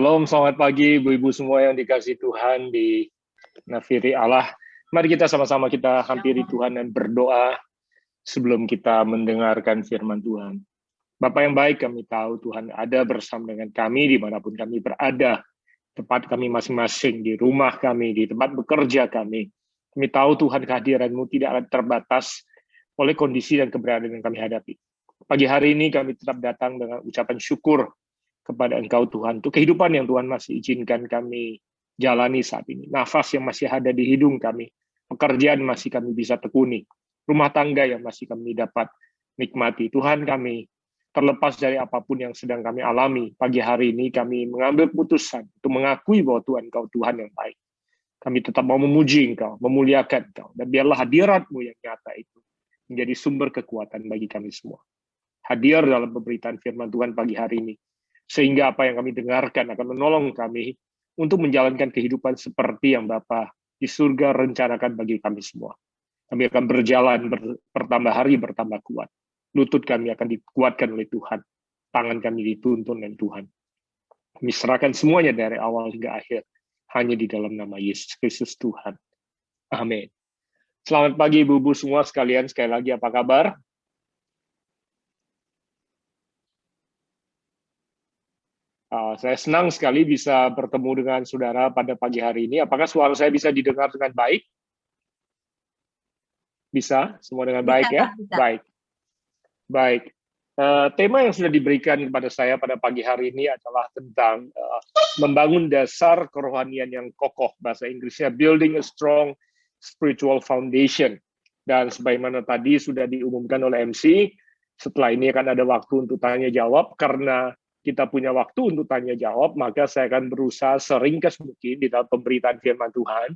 Shalom, selamat pagi Ibu-Ibu semua yang dikasih Tuhan di nafiri Allah. Mari kita sama-sama kita hampiri Tuhan dan berdoa sebelum kita mendengarkan firman Tuhan. Bapak yang baik, kami tahu Tuhan ada bersama dengan kami dimanapun kami berada. Tempat kami masing-masing, di rumah kami, di tempat bekerja kami. Kami tahu Tuhan kehadiran-Mu tidak akan terbatas oleh kondisi dan keberadaan yang kami hadapi. Pagi hari ini kami tetap datang dengan ucapan syukur kepada Engkau Tuhan, untuk kehidupan yang Tuhan masih izinkan kami jalani saat ini. Nafas yang masih ada di hidung kami, pekerjaan masih kami bisa tekuni, rumah tangga yang masih kami dapat nikmati. Tuhan kami, terlepas dari apapun yang sedang kami alami, pagi hari ini kami mengambil keputusan untuk mengakui bahwa Tuhan Engkau Tuhan yang baik. Kami tetap mau memuji Engkau, memuliakan Engkau, dan biarlah hadirat-Mu yang nyata itu menjadi sumber kekuatan bagi kami semua. Hadir dalam pemberitaan firman Tuhan pagi hari ini, sehingga apa yang kami dengarkan akan menolong kami untuk menjalankan kehidupan seperti yang Bapa di surga rencanakan bagi kami semua. Kami akan berjalan bertambah hari bertambah kuat. Lutut kami akan dikuatkan oleh Tuhan. Tangan kami dituntun oleh Tuhan. Kami serahkan semuanya dari awal hingga akhir. Hanya di dalam nama Yesus Kristus Tuhan. Amin. Selamat pagi Ibu-Ibu semua sekalian. Sekali lagi apa kabar? Saya senang sekali bisa bertemu dengan saudara pada pagi hari ini. Apakah suara saya bisa didengar dengan baik? Bisa? Semua dengan baik ya? Bisa. Baik. Baik. Tema yang sudah diberikan kepada saya pada pagi hari ini adalah tentang membangun dasar kerohanian yang kokoh. Bahasa Inggrisnya Building a Strong Spiritual Foundation. Dan sebagaimana tadi sudah diumumkan oleh MC, setelah ini akan ada waktu untuk tanya jawab. Karena kita punya waktu untuk tanya jawab, maka saya akan berusaha seringkas mungkin di dalam pemberitaan firman Tuhan,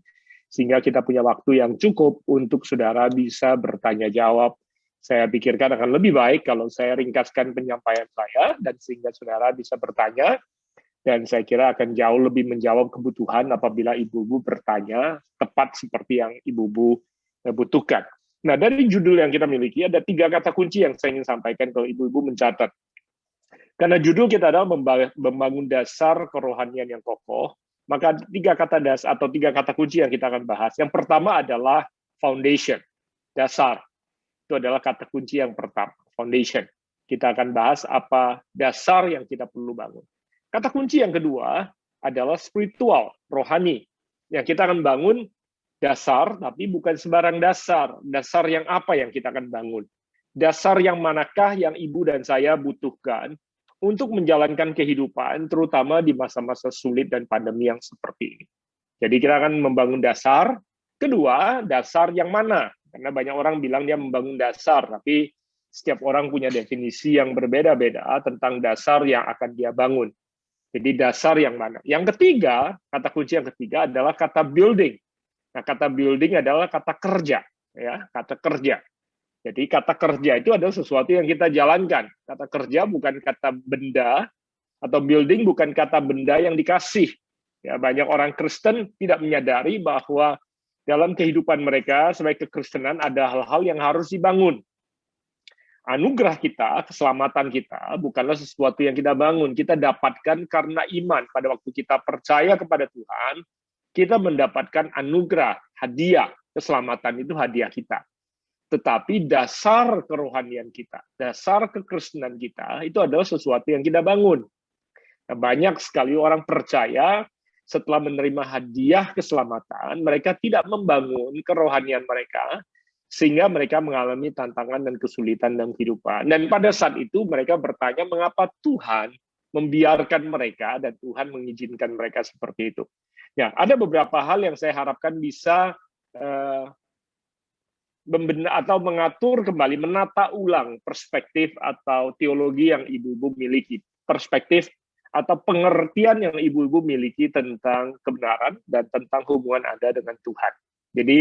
sehingga kita punya waktu yang cukup untuk saudara bisa bertanya jawab. Saya pikirkan akan lebih baik kalau saya ringkaskan penyampaian saya, dan sehingga saudara bisa bertanya, dan saya kira akan jauh lebih menjawab kebutuhan apabila ibu-ibu bertanya tepat seperti yang ibu-ibu butuhkan. Nah, dari judul yang kita miliki, ada 3 kata kunci yang saya ingin sampaikan kalau ibu-ibu mencatat. Karena judul kita adalah membangun dasar kerohanian yang kokoh, maka 3 kata dasar atau 3 kata kunci yang kita akan bahas. Yang pertama adalah foundation, dasar. Itu adalah kata kunci yang pertama, foundation. Kita akan bahas apa dasar yang kita perlu bangun. Kata kunci yang kedua adalah spiritual, rohani. Yang kita akan bangun dasar, tapi bukan sembarang dasar. Dasar yang apa yang kita akan bangun? Dasar yang manakah yang ibu dan saya butuhkan untuk menjalankan kehidupan, terutama di masa-masa sulit dan pandemi yang seperti ini. Jadi kita akan membangun dasar. Kedua, dasar yang mana? Karena banyak orang bilang dia membangun dasar, tapi setiap orang punya definisi yang berbeda-beda tentang dasar yang akan dia bangun. Jadi dasar yang mana? Yang ketiga, kata kunci yang ketiga adalah kata building. Nah, kata building adalah kata kerja, ya, kata kerja. Jadi kata kerja itu adalah sesuatu yang kita jalankan. Kata kerja bukan kata benda, atau building bukan kata benda yang dikasih. Ya, banyak orang Kristen tidak menyadari bahwa dalam kehidupan mereka sebagai kekristenan ada hal-hal yang harus dibangun. Anugerah kita, keselamatan kita, bukanlah sesuatu yang kita bangun. Kita dapatkan karena iman. Pada waktu kita percaya kepada Tuhan, kita mendapatkan anugerah, hadiah. Keselamatan itu hadiah kita. Tetapi dasar kerohanian kita, dasar kekristenan kita, itu adalah sesuatu yang kita bangun. Nah, banyak sekali orang percaya setelah menerima hadiah keselamatan, mereka tidak membangun kerohanian mereka, sehingga mereka mengalami tantangan dan kesulitan dalam kehidupan. Dan pada saat itu mereka bertanya, mengapa Tuhan membiarkan mereka dan Tuhan mengizinkan mereka seperti itu. Ya, ada beberapa hal yang saya harapkan bisa atau mengatur kembali, menata ulang perspektif atau teologi yang ibu-ibu miliki, perspektif atau pengertian yang ibu-ibu miliki tentang kebenaran dan tentang hubungan Anda dengan Tuhan. Jadi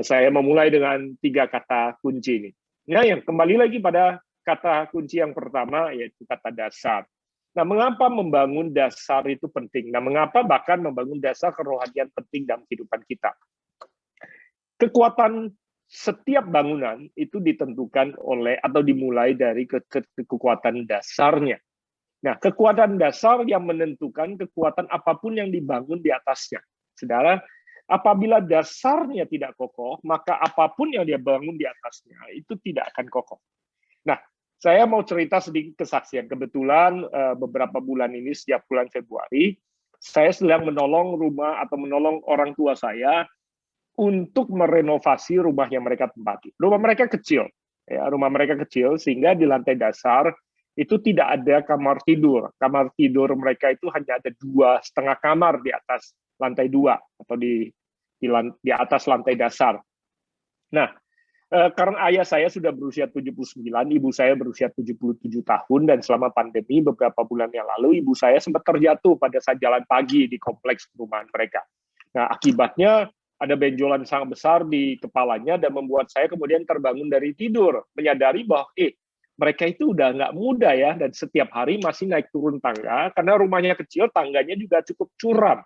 saya memulai dengan 3 kata kunci ini. Nah, yang kembali lagi pada kata kunci yang pertama, yaitu kata dasar. Nah, mengapa membangun dasar itu penting? Nah, mengapa bahkan membangun dasar kerohanian penting dalam kehidupan kita? Kekuatan setiap bangunan itu ditentukan oleh atau dimulai dari kekuatan dasarnya. Nah, kekuatan dasar yang menentukan kekuatan apapun yang dibangun di atasnya. Saudara, apabila dasarnya tidak kokoh, maka apapun yang dia bangun di atasnya itu tidak akan kokoh. Nah, saya mau cerita sedikit kesaksian. Kebetulan beberapa bulan ini, setiap bulan Februari, saya sedang menolong rumah atau menolong orang tua saya untuk merenovasi rumah yang mereka tempati. Rumah mereka kecil, ya, rumah mereka kecil sehingga di lantai dasar itu tidak ada kamar tidur. Kamar tidur mereka itu hanya ada 2,5 kamar di atas lantai 2 atau di atas lantai dasar. Nah, karena ayah saya sudah berusia 79, ibu saya berusia 77 tahun, dan selama pandemi beberapa bulan yang lalu, ibu saya sempat terjatuh pada saat jalan pagi di kompleks perumahan mereka. Nah, akibatnya ada benjolan sangat besar di kepalanya dan membuat saya kemudian terbangun dari tidur, menyadari bahwa mereka itu udah nggak muda ya, dan setiap hari masih naik turun tangga, karena rumahnya kecil, tangganya juga cukup curam.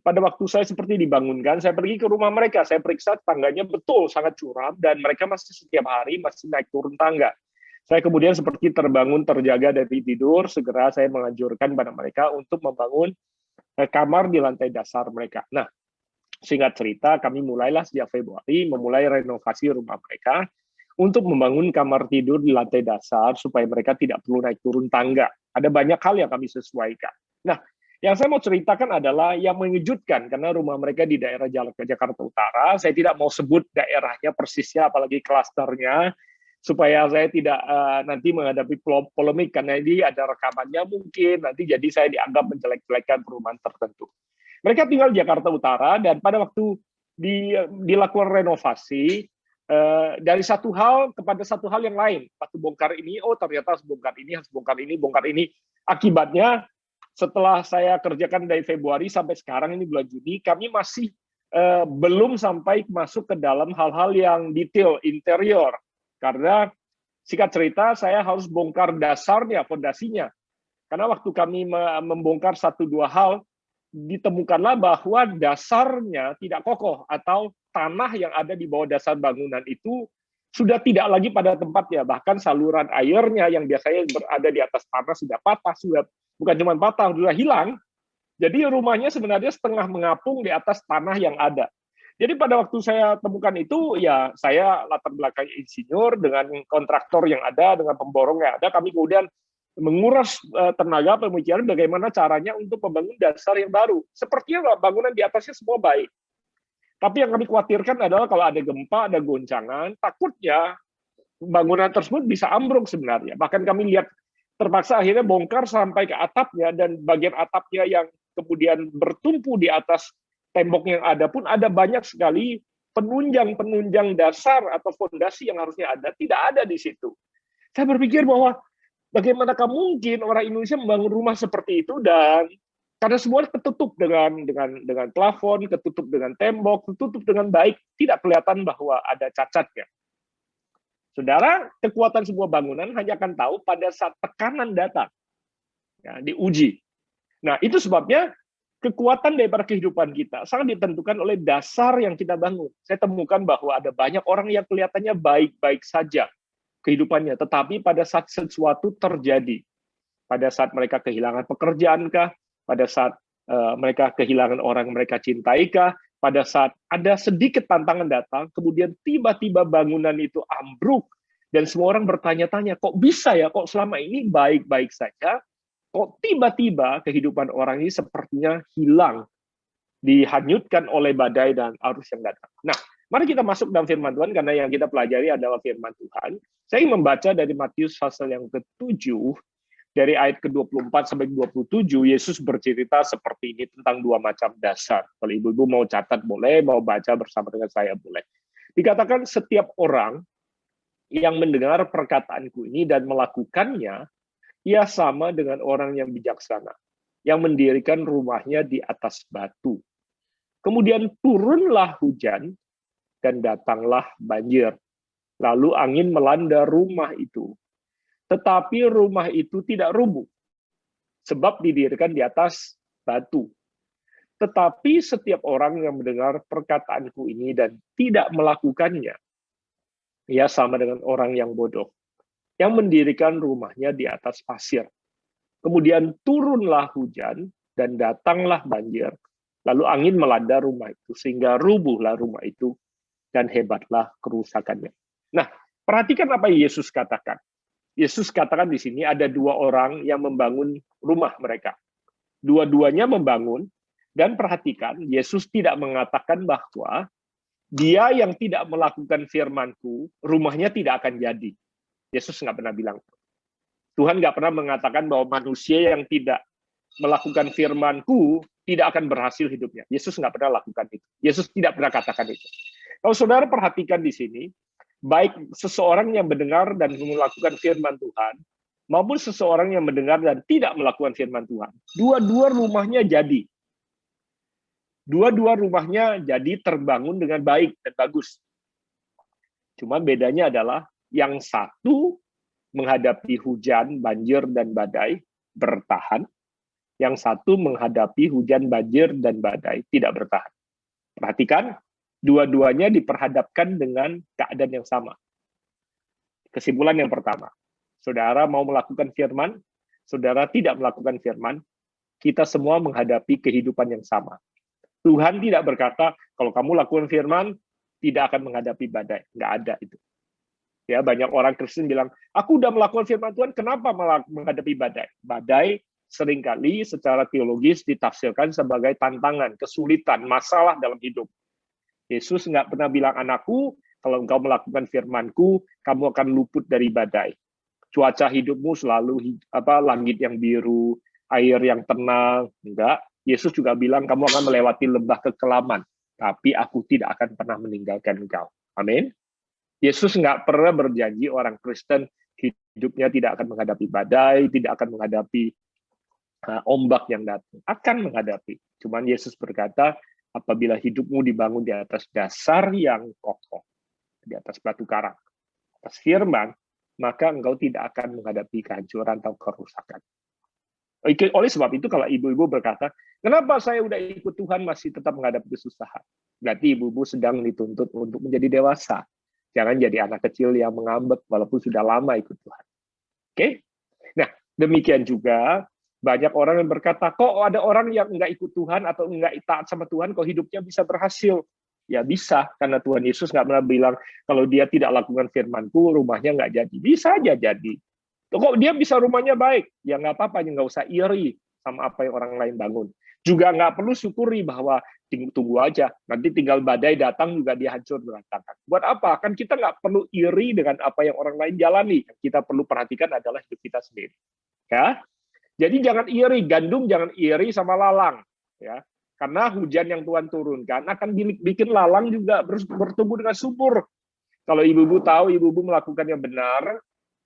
Pada waktu saya seperti dibangunkan, saya pergi ke rumah mereka, saya periksa tangganya betul sangat curam, dan mereka masih setiap hari masih naik turun tangga. Saya kemudian seperti terbangun, terjaga dari tidur, segera saya menganjurkan pada mereka untuk membangun kamar di lantai dasar mereka. Nah, singkat cerita, kami mulailah sejak Februari, memulai renovasi rumah mereka, untuk membangun kamar tidur di lantai dasar, supaya mereka tidak perlu naik turun tangga. Ada banyak hal yang kami sesuaikan. Nah, yang saya mau ceritakan adalah yang mengejutkan, karena rumah mereka di daerah Jakarta Utara. Saya tidak mau sebut daerahnya persisnya, apalagi klasternya, supaya saya tidak nanti menghadapi polemik, karena ini ada rekamannya mungkin, nanti jadi saya dianggap menjelek-jelekan perumahan tertentu. Mereka tinggal di Jakarta Utara, dan pada waktu dilakukan renovasi, dari satu hal kepada satu hal yang lain. Waktu bongkar ini, ternyata harus bongkar ini, harus bongkar ini, bongkar ini. Akibatnya, setelah saya kerjakan dari Februari sampai sekarang ini bulan Juni, kami masih belum sampai masuk ke dalam hal-hal yang detail interior. Karena singkat cerita, saya harus bongkar dasarnya, fondasinya. Karena waktu kami membongkar 1-2 hal, ditemukanlah bahwa dasarnya tidak kokoh, atau tanah yang ada di bawah dasar bangunan itu sudah tidak lagi pada tempatnya. Bahkan saluran airnya yang biasanya berada di atas tanah sudah patah, sudah bukan cuma patah, sudah hilang. Jadi rumahnya sebenarnya setengah mengapung di atas tanah yang ada. Jadi pada waktu saya temukan itu, ya saya latar belakang insinyur dengan kontraktor yang ada, dengan pemborong yang ada, kami kemudian menguras tenaga pemikiran bagaimana caranya untuk membangun dasar yang baru. Sepertinya bangunan di atasnya semua baik. Tapi yang kami khawatirkan adalah kalau ada gempa, ada goncangan, takutnya bangunan tersebut bisa ambruk sebenarnya. Bahkan kami lihat terpaksa akhirnya bongkar sampai ke atapnya, dan bagian atapnya yang kemudian bertumpu di atas tembok yang ada pun ada banyak sekali penunjang-penunjang dasar atau fondasi yang harusnya ada, tidak ada di situ. Saya berpikir bahwa bagaimanakah mungkin orang Indonesia membangun rumah seperti itu, dan karena semua tertutup dengan plafon, tertutup dengan tembok, tertutup dengan baik, tidak kelihatan bahwa ada cacatnya. Saudara, kekuatan sebuah bangunan hanya akan tahu pada saat tekanan datang, ya, diuji. Nah, itu sebabnya kekuatan daripada kehidupan kita sangat ditentukan oleh dasar yang kita bangun. Saya temukan bahwa ada banyak orang yang kelihatannya baik-baik saja kehidupannya, tetapi pada saat sesuatu terjadi, pada saat mereka kehilangan pekerjaankah, pada saat mereka kehilangan orang yang mereka cintaikah, pada saat ada sedikit tantangan datang, kemudian tiba-tiba bangunan itu ambruk, dan semua orang bertanya-tanya, kok bisa ya, kok selama ini baik-baik saja, kok tiba-tiba kehidupan orang ini sepertinya hilang, dihanyutkan oleh badai dan arus yang datang. Nah, mari kita masuk dalam firman Tuhan, karena yang kita pelajari adalah firman Tuhan. Saya ingin membaca dari Matius pasal yang ke-7, dari ayat ke-24 sampai 27, Yesus bercerita seperti ini tentang 2 macam dasar. Kalau ibu-ibu mau catat boleh, mau baca bersama dengan saya boleh. Dikatakan setiap orang yang mendengar perkataanku ini dan melakukannya, ia sama dengan orang yang bijaksana, yang mendirikan rumahnya di atas batu. Kemudian turunlah hujan, dan datanglah banjir. Lalu angin melanda rumah itu. Tetapi rumah itu tidak rubuh, sebab didirikan di atas batu. Tetapi setiap orang yang mendengar perkataanku ini dan tidak melakukannya, ia sama dengan orang yang bodoh, yang mendirikan rumahnya di atas pasir. Kemudian turunlah hujan dan datanglah banjir. Lalu angin melanda rumah itu sehingga rubuhlah rumah itu dan hebatlah kerusakannya. Nah, perhatikan apa yang Yesus katakan. Yesus katakan di sini ada dua orang yang membangun rumah mereka. Dua-duanya membangun, dan perhatikan, Yesus tidak mengatakan bahwa dia yang tidak melakukan firman-Ku, rumahnya tidak akan jadi. Yesus nggak pernah bilang. Tuhan nggak pernah mengatakan bahwa manusia yang tidak melakukan firman-Ku tidak akan berhasil hidupnya. Yesus nggak pernah lakukan itu. Yesus tidak pernah katakan itu. Kalau saudara perhatikan di sini, baik seseorang yang mendengar dan melakukan firman Tuhan, maupun seseorang yang mendengar dan tidak melakukan firman Tuhan, dua-dua rumahnya jadi. Dua-dua rumahnya jadi terbangun dengan baik dan bagus. Cuma bedanya adalah yang satu menghadapi hujan, banjir, dan badai, bertahan. Yang satu menghadapi hujan, banjir, dan badai, tidak bertahan. Perhatikan, dua-duanya diperhadapkan dengan keadaan yang sama. Kesimpulan yang pertama, saudara mau melakukan firman, saudara tidak melakukan firman, kita semua menghadapi kehidupan yang sama. Tuhan tidak berkata, kalau kamu lakukan firman, tidak akan menghadapi badai. Nggak ada itu. Ya, banyak orang Kristen bilang, aku udah melakukan firman Tuhan, kenapa menghadapi badai? Badai seringkali secara teologis ditafsirkan sebagai tantangan, kesulitan, masalah dalam hidup. Yesus nggak pernah bilang, anakku, kalau engkau melakukan firman-Ku, kamu akan luput dari badai. Cuaca hidupmu selalu langit yang biru, air yang tenang. Enggak. Yesus juga bilang, kamu akan melewati lembah kekelaman, tapi aku tidak akan pernah meninggalkan engkau. Amin. Yesus nggak pernah berjanji orang Kristen hidupnya tidak akan menghadapi badai, tidak akan menghadapi ombak yang datang. Akan menghadapi. Cuman Yesus berkata, apabila hidupmu dibangun di atas dasar yang kokoh, di atas batu karang, atas firman, maka engkau tidak akan menghadapi kehancuran atau kerusakan. Oleh sebab itu, kalau ibu-ibu berkata, kenapa saya udah ikut Tuhan masih tetap menghadapi kesusahan? Berarti ibu-ibu sedang dituntut untuk menjadi dewasa. Jangan jadi anak kecil yang mengambek walaupun sudah lama ikut Tuhan. Oke? Nah, demikian juga banyak orang yang berkata, kok ada orang yang nggak ikut Tuhan atau nggak taat sama Tuhan, kok hidupnya bisa berhasil? Ya bisa, karena Tuhan Yesus nggak pernah bilang, kalau dia tidak lakukan firman-Ku, rumahnya nggak jadi. Bisa aja jadi. Kok dia bisa rumahnya baik? Ya nggak apa-apa, nggak usah iri sama apa yang orang lain bangun. Juga nggak perlu syukuri bahwa tunggu aja, nanti tinggal badai datang juga dia hancur berantakan. Buat apa? Kan kita nggak perlu iri dengan apa yang orang lain jalani. Kita perlu perhatikan adalah hidup kita sendiri. Ya, jadi jangan iri, gandum jangan iri sama lalang. Ya, karena hujan yang Tuhan turunkan akan bikin lalang juga bertumbuh dengan subur. Kalau ibu-ibu tahu, ibu-ibu melakukan yang benar,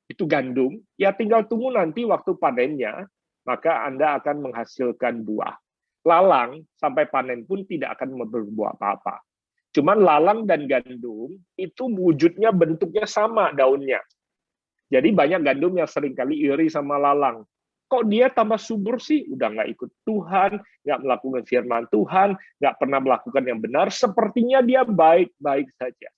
itu gandum, ya tinggal tunggu nanti waktu panennya, maka Anda akan menghasilkan buah. Lalang sampai panen pun tidak akan berbuah apa-apa. Cuman lalang dan gandum itu wujudnya, bentuknya sama daunnya. Jadi banyak gandum yang seringkali iri sama lalang. Kok dia tambah subur sih? Udah nggak ikut Tuhan, nggak melakukan firman Tuhan, nggak pernah melakukan yang benar, sepertinya dia baik-baik saja.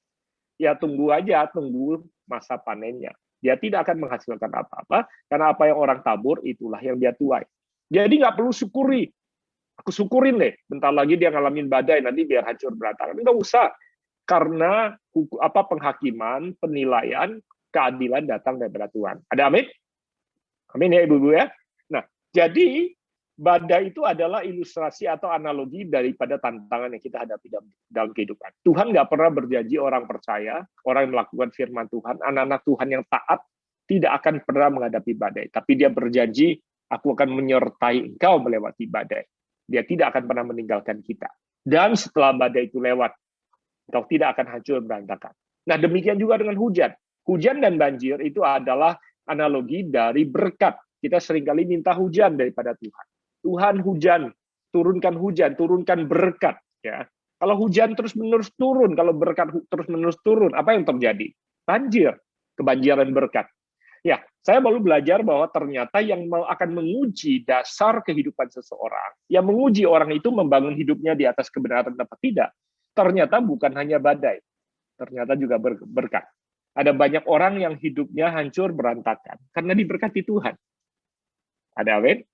Ya tunggu aja, tunggu masa panennya. Dia tidak akan menghasilkan apa-apa, karena apa yang orang tabur, itulah yang dia tuai. Jadi nggak perlu syukuri. Aku syukurin deh, bentar lagi dia ngalamin badai, nanti biar hancur berantakan. Nggak usah. Karena penghakiman, penilaian, keadilan datang dari Tuhan. Ada amin? Amin ya ibu-ibu ya. Nah, jadi badai itu adalah ilustrasi atau analogi daripada tantangan yang kita hadapi dalam kehidupan. Tuhan nggak pernah berjanji orang percaya, orang yang melakukan firman Tuhan, anak-anak Tuhan yang taat, tidak akan pernah menghadapi badai. Tapi dia berjanji, aku akan menyertai engkau melewati badai. Dia tidak akan pernah meninggalkan kita. Dan setelah badai itu lewat, engkau tidak akan hancur berantakan. Nah, demikian juga dengan hujan. Hujan dan banjir itu adalah analogi dari berkat. Kita seringkali minta hujan daripada Tuhan. Tuhan hujan, turunkan berkat. Ya, kalau hujan terus-menerus turun, kalau berkat terus-menerus turun, apa yang terjadi? Banjir, kebanjiran berkat. Ya, saya baru belajar bahwa ternyata yang akan menguji dasar kehidupan seseorang, yang menguji orang itu membangun hidupnya di atas kebenaran atau tidak, ternyata bukan hanya badai, ternyata juga berkat. Ada banyak orang yang hidupnya hancur berantakan karena diberkati Tuhan. Ada amin?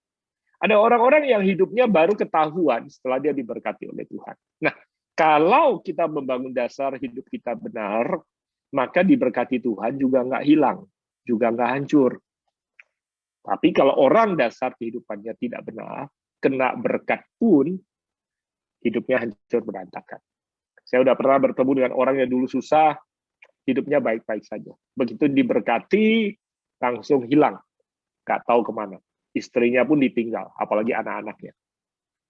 Ada orang-orang yang hidupnya baru ketahuan setelah dia diberkati oleh Tuhan. Nah, kalau kita membangun dasar hidup kita benar, maka diberkati Tuhan juga nggak hilang, juga nggak hancur. Tapi kalau orang dasar kehidupannya tidak benar, kena berkat pun, hidupnya hancur berantakan. Saya udah pernah bertemu dengan orang yang dulu susah, hidupnya baik-baik saja. Begitu diberkati, langsung hilang, nggak tahu kemana. Istrinya pun ditinggal, apalagi anak-anaknya.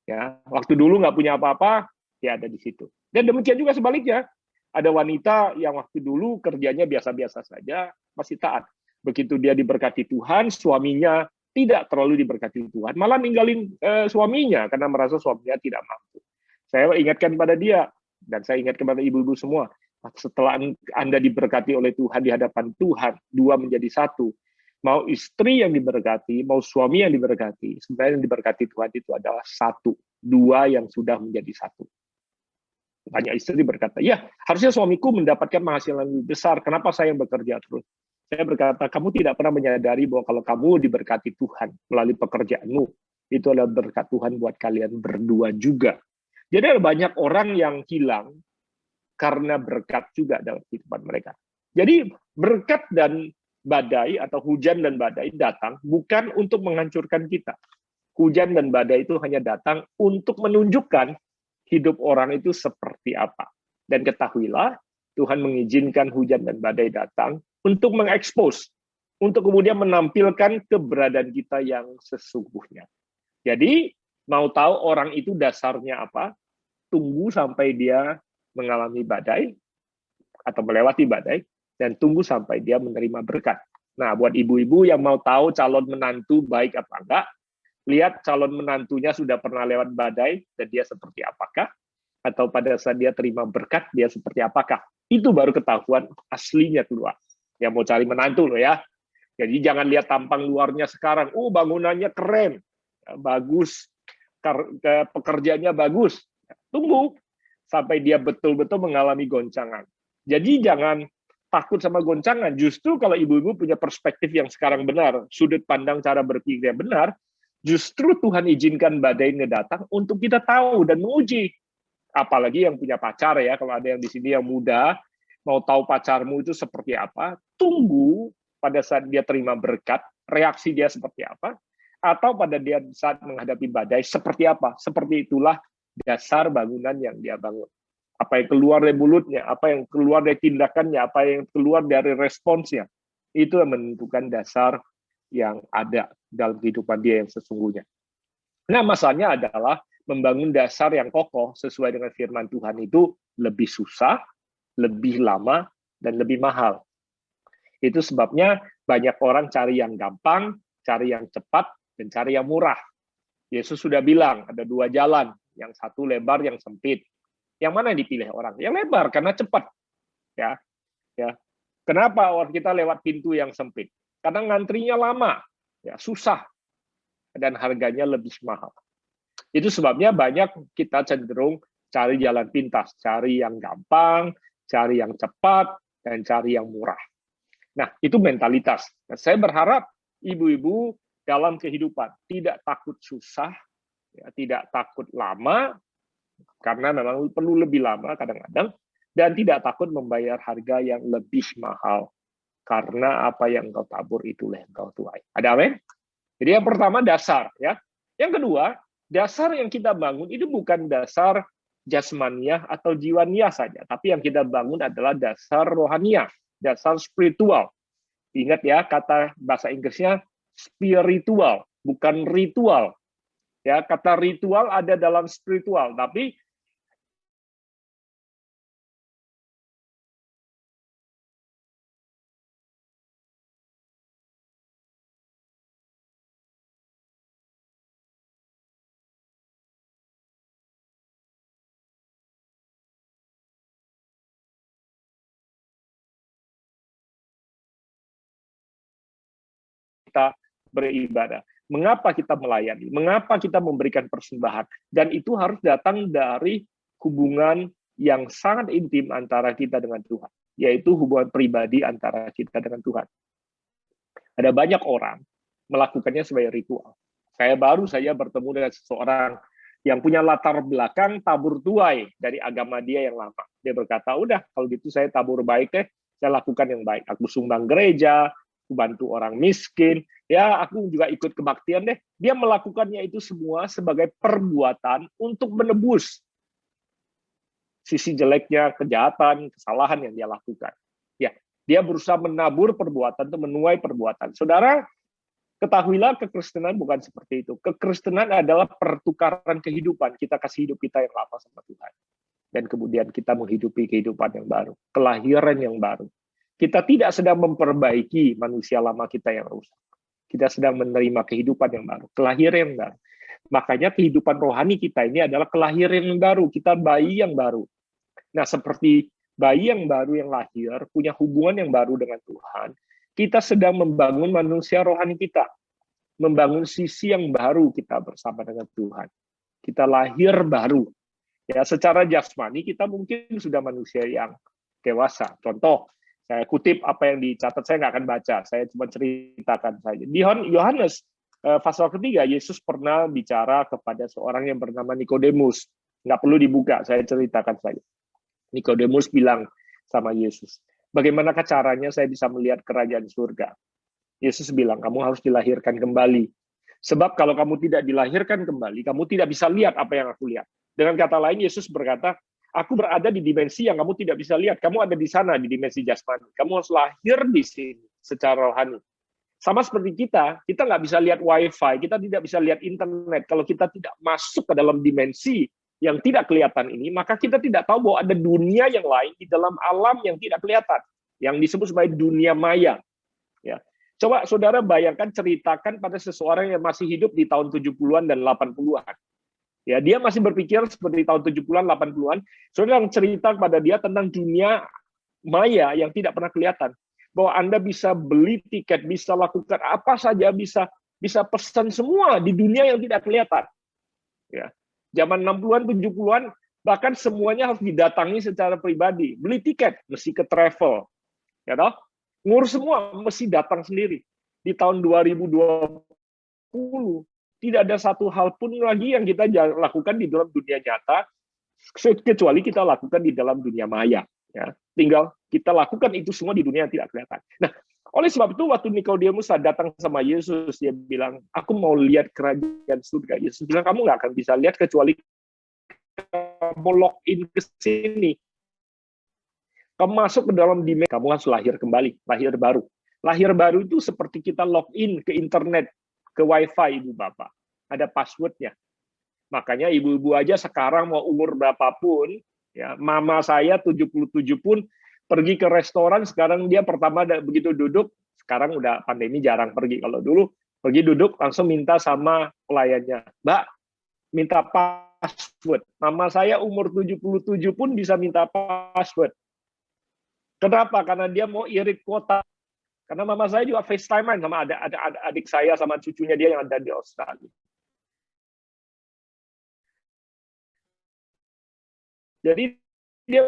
Ya, waktu dulu nggak punya apa-apa, dia ada di situ. Dan demikian juga sebaliknya, ada wanita yang waktu dulu kerjanya biasa-biasa saja, masih taat. Begitu dia diberkati Tuhan, suaminya tidak terlalu diberkati Tuhan, malah ninggalin suaminya karena merasa suaminya tidak mampu. Saya ingatkan pada dia, dan saya ingatkan kepada ibu-ibu semua, setelah Anda diberkati oleh Tuhan di hadapan Tuhan, dua menjadi satu. Mau istri yang diberkati, mau suami yang diberkati, sebenarnya yang diberkati Tuhan itu adalah satu, dua yang sudah menjadi satu. Banyak istri berkata, ya harusnya suamiku mendapatkan penghasilan lebih besar, kenapa saya yang bekerja terus? Saya berkata, kamu tidak pernah menyadari bahwa kalau kamu diberkati Tuhan melalui pekerjaanmu, itu adalah berkat Tuhan buat kalian berdua juga. Jadi ada banyak orang yang hilang karena berkat juga dalam kehidupan mereka. Jadi berkat dan badai atau hujan dan badai datang bukan untuk menghancurkan kita. Hujan dan badai itu hanya datang untuk menunjukkan hidup orang itu seperti apa. Dan ketahuilah, Tuhan mengizinkan hujan dan badai datang untuk mengekspos, untuk kemudian menampilkan keberadaan kita yang sesungguhnya. Jadi, mau tahu orang itu dasarnya apa? Tunggu sampai dia mengalami badai atau melewati badai, dan tunggu sampai dia menerima berkat. Nah, buat ibu-ibu yang mau tahu calon menantu baik apa enggak, lihat calon menantunya sudah pernah lewat badai, dan dia seperti apakah, atau pada saat dia terima berkat, dia seperti apakah. Itu baru ketahuan aslinya keluar. Yang mau cari menantu loh ya. Jadi jangan lihat tampang luarnya sekarang, bangunannya keren, bagus, pekerjaannya bagus. Tunggu sampai dia betul-betul mengalami goncangan. Jadi jangan takut sama goncangan. Justru kalau ibu-ibu punya perspektif yang sekarang benar, sudut pandang cara berpikir yang benar, justru Tuhan izinkan badai ini datang untuk kita tahu dan menguji. Apalagi yang punya pacar ya, kalau ada yang di sini yang muda, mau tahu pacarmu itu seperti apa, tunggu pada saat dia terima berkat, reaksi dia seperti apa, atau pada dia saat menghadapi badai seperti apa. Seperti itulah dasar bangunan yang dia bangun. Apa yang keluar dari mulutnya, apa yang keluar dari tindakannya, apa yang keluar dari responsnya, itu yang menentukan dasar yang ada dalam kehidupan dia yang sesungguhnya. Nah, masalahnya adalah membangun dasar yang kokoh sesuai dengan firman Tuhan itu lebih susah, lebih lama, dan lebih mahal. Itu sebabnya banyak orang cari yang gampang, cari yang cepat, dan cari yang murah. Yesus sudah bilang, ada dua jalan, yang satu lebar, yang sempit. Yang mana yang dipilih orang? Yang lebar, karena cepat. Ya. Kenapa orang kita lewat pintu yang sempit? Karena ngantrinya lama, ya, susah, dan harganya lebih mahal. Itu sebabnya banyak kita cenderung cari jalan pintas, cari yang gampang, cari yang cepat, dan cari yang murah. Nah, itu mentalitas. Nah, saya berharap ibu-ibu dalam kehidupan tidak takut susah, ya, tidak takut lama, karena memang perlu lebih lama kadang-kadang, dan tidak takut membayar harga yang lebih mahal, karena apa yang engkau tabur itulah yang engkau tuai. Ada amin? Jadi yang pertama dasar, ya. Yang kedua, dasar yang kita bangun itu bukan dasar jasmaniah atau jiwaniah saja, tapi yang kita bangun adalah dasar rohaniah, dasar spiritual. Ingat ya, kata bahasa Inggrisnya spiritual, bukan ritual. Ya, kata ritual ada dalam spiritual, tapi kita beribadah. Mengapa kita melayani? Mengapa kita memberikan persembahan? Dan itu harus datang dari hubungan yang sangat intim antara kita dengan Tuhan, yaitu hubungan pribadi antara kita dengan Tuhan. Ada banyak orang melakukannya sebagai ritual. Saya baru saja bertemu dengan seseorang yang punya latar belakang tabur tuai dari agama dia yang lama. Dia berkata, udah kalau gitu saya tabur baik deh, saya lakukan yang baik. Aku sumbang gereja, aku bantu orang miskin, ya aku juga ikut kebaktian deh. Dia melakukannya itu semua sebagai perbuatan untuk menebus sisi jeleknya, kejahatan, kesalahan yang dia lakukan. Ya, dia berusaha menabur perbuatan itu menuai perbuatan. Saudara, ketahuilah kekristenan bukan seperti itu. Kekristenan adalah pertukaran kehidupan. Kita kasih hidup kita yang lama sama Tuhan. Dan kemudian kita menghidupi kehidupan yang baru. Kelahiran yang baru. Kita tidak sedang memperbaiki manusia lama kita yang rusak. Kita sedang menerima kehidupan yang baru. Kelahiran yang baru. Makanya kehidupan rohani kita ini adalah kelahiran yang baru. Kita bayi yang baru. Nah, seperti bayi yang baru yang lahir, punya hubungan yang baru dengan Tuhan, kita sedang membangun manusia rohani kita, membangun sisi yang baru kita bersama dengan Tuhan. Kita lahir baru. Ya, secara jasmani kita mungkin sudah manusia yang dewasa. Contoh, saya kutip apa yang dicatat, saya nggak akan baca, saya cuma ceritakan saja. Di Yohanes pasal ketiga, Yesus pernah bicara kepada seorang yang bernama Nikodemus. Nggak perlu dibuka, saya ceritakan saja. Nikodemus bilang sama Yesus, bagaimana caranya saya bisa melihat kerajaan surga? Yesus bilang, kamu harus dilahirkan kembali. Sebab kalau kamu tidak dilahirkan kembali, kamu tidak bisa lihat apa yang aku lihat. Dengan kata lain, Yesus berkata, aku berada di dimensi yang kamu tidak bisa lihat. Kamu ada di sana, di dimensi jasmani. Kamu harus lahir di sini secara rohani. Sama seperti kita nggak bisa lihat wifi, kita tidak bisa lihat internet. Kalau kita tidak masuk ke dalam dimensi yang tidak kelihatan ini, maka kita tidak tahu bahwa ada dunia yang lain di dalam alam yang tidak kelihatan, yang disebut sebagai dunia maya. Ya. Coba saudara bayangkan, ceritakan pada seseorang yang masih hidup di tahun 70-an dan 80-an. Ya, dia masih berpikir seperti tahun 70-an, 80-an. Saudara yang cerita kepada dia tentang dunia maya yang tidak pernah kelihatan. Bahwa Anda bisa beli tiket, bisa lakukan apa saja, bisa pesan semua di dunia yang tidak kelihatan. Ya. Zaman 60-an, 70-an, bahkan semuanya harus didatangi secara pribadi. Beli tiket, mesti ke travel. Ya toh? Ngurus semua, mesti datang sendiri. Di tahun 2020, tidak ada satu hal pun lagi yang kita lakukan di dalam dunia nyata, kecuali kita lakukan di dalam dunia maya. Ya. Tinggal kita lakukan itu semua di dunia yang tidak kelihatan. Nah, oleh sebab itu, waktu Nikodemus datang sama Yesus, dia bilang, aku mau lihat kerajaan surga. Yesus bilang, kamu nggak akan bisa lihat kecuali kamu login ke sini. Kamu masuk ke dalam dimensi, kamu harus lahir kembali, lahir baru. Lahir baru itu seperti kita login ke internet, ke wifi, Ibu Bapak. Ada passwordnya. Makanya ibu-ibu aja sekarang mau umur berapapun, ya, mama saya 77 pun pergi ke restoran, sekarang dia pertama begitu duduk, sekarang udah pandemi jarang pergi. Kalau dulu pergi duduk langsung minta sama pelayannya, Mbak, minta password. Mama saya umur 77 pun bisa minta password. Kenapa? Karena dia mau irit kuota. Karena mama saya juga FaceTime sama ada adik saya sama cucunya dia yang ada di Australia. Jadi dia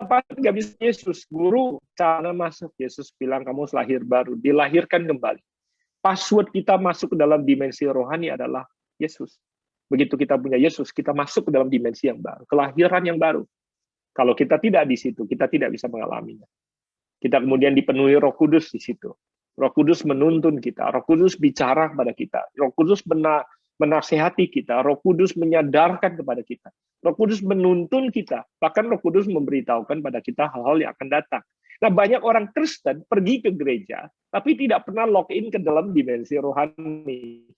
nggak bisa Yesus, guru cara masuk. Yesus bilang kamu lahir baru, dilahirkan kembali. Password kita masuk ke dalam dimensi rohani adalah Yesus. Begitu kita punya Yesus, kita masuk ke dalam dimensi yang baru, kelahiran yang baru. Kalau kita tidak di situ, kita tidak bisa mengalaminya. Kita kemudian dipenuhi Roh Kudus di situ. Roh Kudus menuntun kita, Roh Kudus bicara kepada kita, Roh Kudus menasehati kita, Roh Kudus menyadarkan kepada kita. Roh Kudus menuntun kita, bahkan Roh Kudus memberitahukan pada kita hal-hal yang akan datang. Nah, banyak orang Kristen pergi ke gereja, tapi tidak pernah login ke dalam dimensi rohani.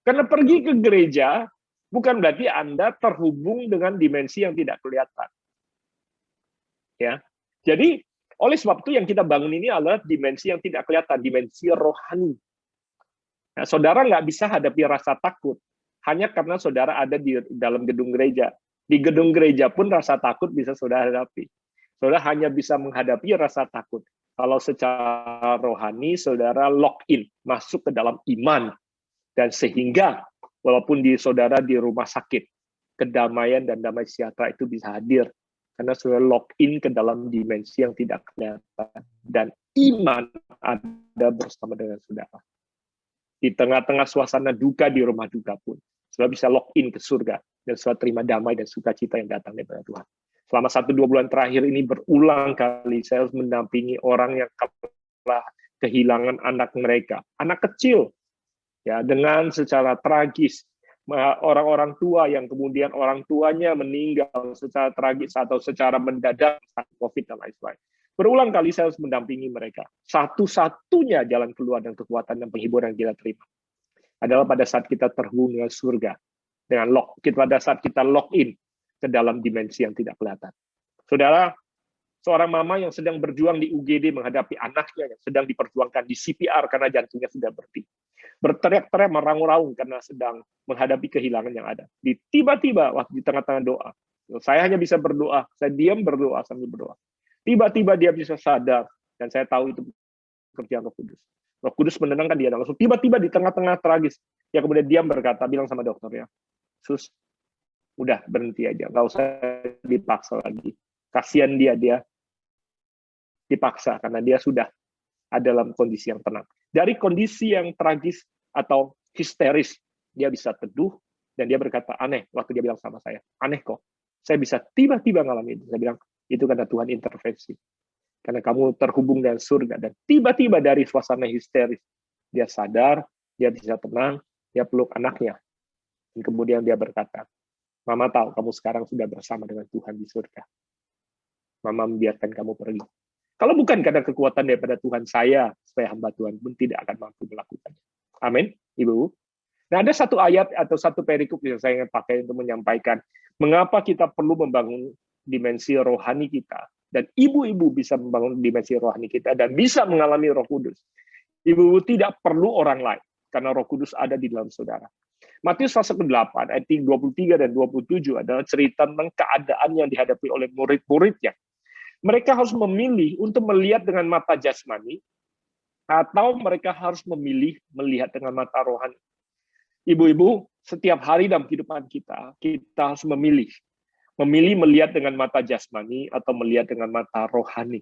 Karena pergi ke gereja, bukan berarti Anda terhubung dengan dimensi yang tidak kelihatan. Ya, jadi oleh sebab itu yang kita bangun ini adalah dimensi yang tidak kelihatan, dimensi rohani. Nah, saudara nggak bisa hadapi rasa takut hanya karena saudara ada di dalam gedung gereja. Di gedung gereja pun rasa takut bisa saudara hadapi. Saudara hanya bisa menghadapi rasa takut kalau secara rohani saudara login, masuk ke dalam iman. Dan sehingga walaupun saudara di rumah sakit, kedamaian dan damai sejahtera itu bisa hadir. Karena sudah lock in ke dalam dimensi yang tidak kelihatan. Dan iman ada bersama dengan saudara. Di tengah-tengah suasana duka di rumah duka pun, saudara bisa lock in ke surga dan saudara terima damai dan sukacita yang datang dari Tuhan. Selama 1-2 bulan terakhir ini berulang kali saya harus mendampingi orang yang telah kehilangan anak mereka, anak kecil, ya, dengan secara tragis. Orang-orang tua yang kemudian orang tuanya meninggal secara tragis atau secara mendadak sakit COVID dan lain-lain. Berulang kali saya harus mendampingi mereka. Satu-satunya jalan keluar dan kekuatan dan penghiburan yang kita terima adalah pada saat kita terhubung dengan surga, pada saat kita lock in ke dalam dimensi yang tidak kelihatan. Saudara, seorang mama yang sedang berjuang di UGD menghadapi anaknya yang sedang diperjuangkan di CPR karena jantungnya sudah berhenti. Berteriak-teriak, meraung-raung karena sedang menghadapi kehilangan yang ada. Tiba-tiba, waktu di tengah-tengah doa, saya hanya bisa berdoa, saya diam berdoa sambil berdoa. Tiba-tiba dia bisa sadar, dan saya tahu itu pekerjaan Roh Kudus. Roh Kudus menenangkan dia, dan langsung tiba-tiba di tengah-tengah tragis, dia kemudian diam berkata, bilang sama dokternya, Sus, udah berhenti aja, nggak usah dipaksa lagi. Kasihan dia dipaksa karena dia sudah ada dalam kondisi yang tenang. Dari kondisi yang tragis atau histeris, dia bisa teduh dan dia berkata aneh waktu dia bilang sama saya, aneh kok, saya bisa tiba-tiba ngalamin itu. Saya bilang, itu karena Tuhan intervensi. Karena kamu terhubung dengan surga dan tiba-tiba dari suasana histeris, dia sadar, dia bisa tenang, dia peluk anaknya. Dan kemudian dia berkata, Mama tahu kamu sekarang sudah bersama dengan Tuhan di surga. Mama membiarkan kamu pergi. Kalau bukan karena kekuatan daripada Tuhan saya, supaya hamba Tuhan pun tidak akan mampu melakukannya. Amin, Ibu. Nah, ada satu ayat atau satu perikop yang saya ingin pakai untuk menyampaikan mengapa kita perlu membangun dimensi rohani kita. Dan ibu-ibu bisa membangun dimensi rohani kita dan bisa mengalami Roh Kudus. Ibu-ibu tidak perlu orang lain, karena Roh Kudus ada di dalam saudara. Matius pasal ke-8, ayat 23 dan 27 adalah cerita tentang keadaan yang dihadapi oleh murid-muridnya. Mereka harus memilih untuk melihat dengan mata jasmani, atau mereka harus memilih melihat dengan mata rohani. Ibu-ibu, setiap hari dalam kehidupan kita harus memilih. Memilih melihat dengan mata jasmani atau melihat dengan mata rohani.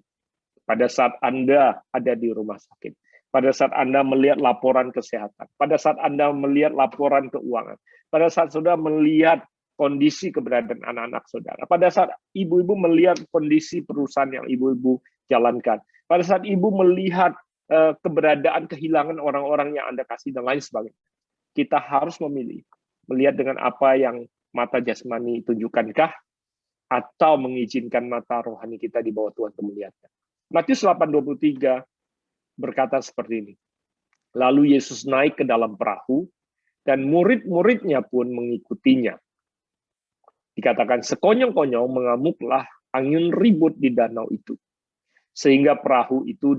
Pada saat Anda ada di rumah sakit, pada saat Anda melihat laporan kesehatan, pada saat Anda melihat laporan keuangan, pada saat saudara melihat kondisi keberadaan anak-anak saudara, pada saat ibu-ibu melihat kondisi perusahaan yang ibu-ibu jalankan, pada saat ibu melihat keberadaan kehilangan orang-orang yang Anda kasih dan lain sebagainya. Kita harus memilih, melihat dengan apa yang mata jasmani tunjukkankah, atau mengizinkan mata rohani kita di bawah Tuhan untuk melihatnya. Matius 8:23 berkata seperti ini. Lalu Yesus naik ke dalam perahu, dan murid-muridnya pun mengikutinya. Dikatakan sekonyong-konyong mengamuklah angin ribut di danau itu, sehingga perahu itu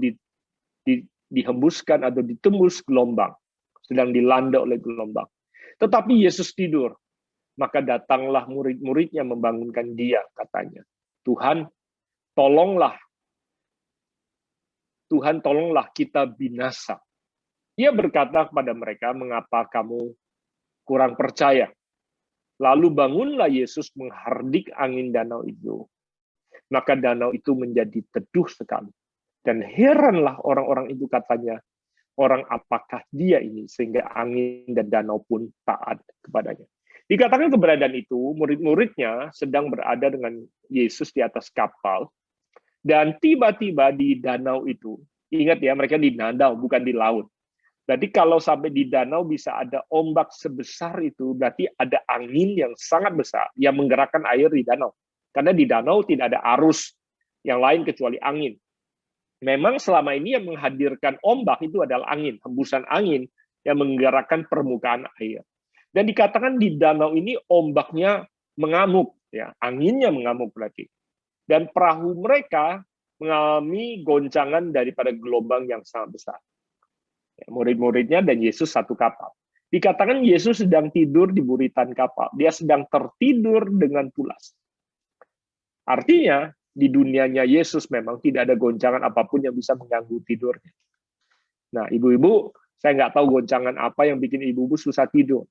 dihembuskan atau ditembus gelombang, sedang dilanda oleh gelombang. Tetapi Yesus tidur, maka datanglah murid-muridnya membangunkan dia, katanya, Tuhan, tolonglah kita binasa. Ia berkata kepada mereka, mengapa kamu kurang percaya? Lalu bangunlah Yesus menghardik angin danau itu. Maka danau itu menjadi teduh sekali. Dan heranlah orang-orang itu, katanya, orang apakah dia ini sehingga angin dan danau pun taat kepadanya. Dikatakan keberadaan itu, murid-muridnya sedang berada dengan Yesus di atas kapal, dan tiba-tiba di danau itu, ingat ya, mereka di danau, bukan di laut. Berarti kalau sampai di danau bisa ada ombak sebesar itu, berarti ada angin yang sangat besar yang menggerakkan air di danau. Karena di danau tidak ada arus yang lain kecuali angin. Memang selama ini yang menghadirkan ombak itu adalah angin, hembusan angin yang menggerakkan permukaan air. Dan dikatakan di danau ini ombaknya mengamuk, ya, anginnya mengamuk berarti. Dan perahu mereka mengalami goncangan daripada gelombang yang sangat besar. Ya, murid-muridnya dan Yesus satu kapal. Dikatakan Yesus sedang tidur di buritan kapal. Dia sedang tertidur dengan pulas. Artinya, di dunianya Yesus memang tidak ada goncangan apapun yang bisa mengganggu tidurnya. Nah, ibu-ibu, saya nggak tahu goncangan apa yang bikin ibu-ibu susah tidur.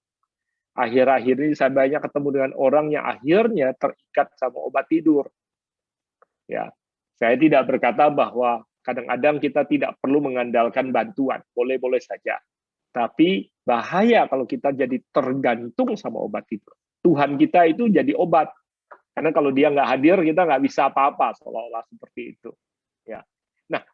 Akhir-akhir ini saya banyak ketemu dengan orang yang akhirnya terikat sama obat tidur. Ya, saya tidak berkata bahwa kadang-kadang kita tidak perlu mengandalkan bantuan, boleh-boleh saja. Tapi bahaya kalau kita jadi tergantung sama obat itu. Tuhan kita itu jadi obat. Karena kalau dia nggak hadir, kita nggak bisa apa-apa, seolah-olah seperti itu. Ya. Nah,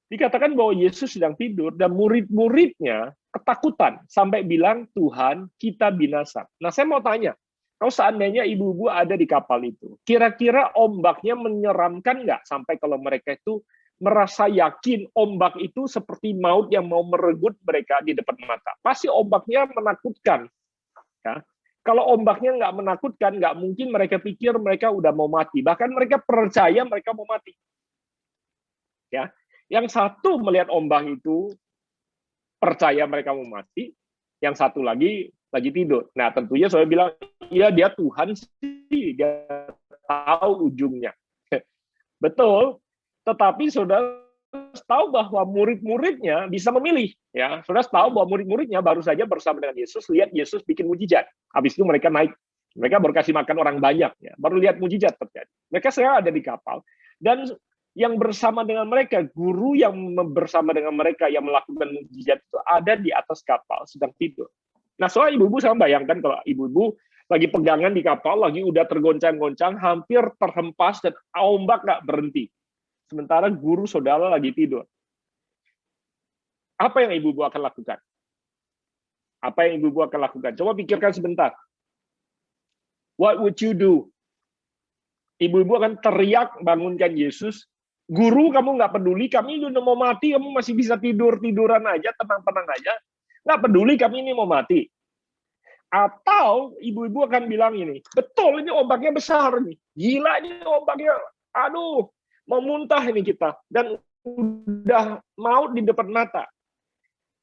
dikatakan bahwa Yesus sedang tidur, dan murid-muridnya ketakutan, sampai bilang, Tuhan, kita binasa. Nah, saya mau tanya, kalau seandainya ibu-ibu ada di kapal itu, kira-kira ombaknya menyeramkan nggak? Sampai kalau mereka itu merasa yakin ombak itu seperti maut yang mau merenggut mereka di depan mata. Pasti ombaknya menakutkan. Ya. Kalau ombaknya nggak menakutkan, nggak mungkin mereka pikir mereka udah mau mati. Bahkan mereka percaya mereka mau mati. Ya, yang satu melihat ombak itu percaya mereka mau mati, yang satu lagi tidur. Nah, tentunya saya bilang, iya dia Tuhan sih, dia tahu ujungnya. Betul, tetapi saudara tahu bahwa murid-muridnya bisa memilih. Ya, saudara tahu bahwa murid-muridnya baru saja bersama dengan Yesus, lihat Yesus bikin mujizat. Habis itu mereka naik, mereka baru kasih makan orang banyak. Ya, baru lihat mujizat terjadi. Mereka sekarang ada di kapal, dan yang bersama dengan mereka, guru yang bersama dengan mereka yang melakukan mujizat itu ada di atas kapal, sedang tidur. Nah, soal ibu-ibu, saya bayangkan kalau ibu-ibu lagi pegangan di kapal, lagi udah tergoncang-goncang, hampir terhempas, dan ombak nggak berhenti. Sementara guru saudara lagi tidur. Apa yang ibu-ibu akan lakukan? Apa yang ibu-ibu akan lakukan? Coba pikirkan sebentar. What would you do? Ibu-ibu akan teriak, bangunkan Yesus. Guru, kamu nggak peduli, kami udah mau mati, kamu masih bisa tiduran aja, tenang-tenang aja. Nggak peduli, kami ini mau mati. Atau ibu-ibu akan bilang ini, betul, ini ombaknya besar nih. Gila ini ombaknya, aduh, mau muntah ini kita. Dan udah maut di depan mata.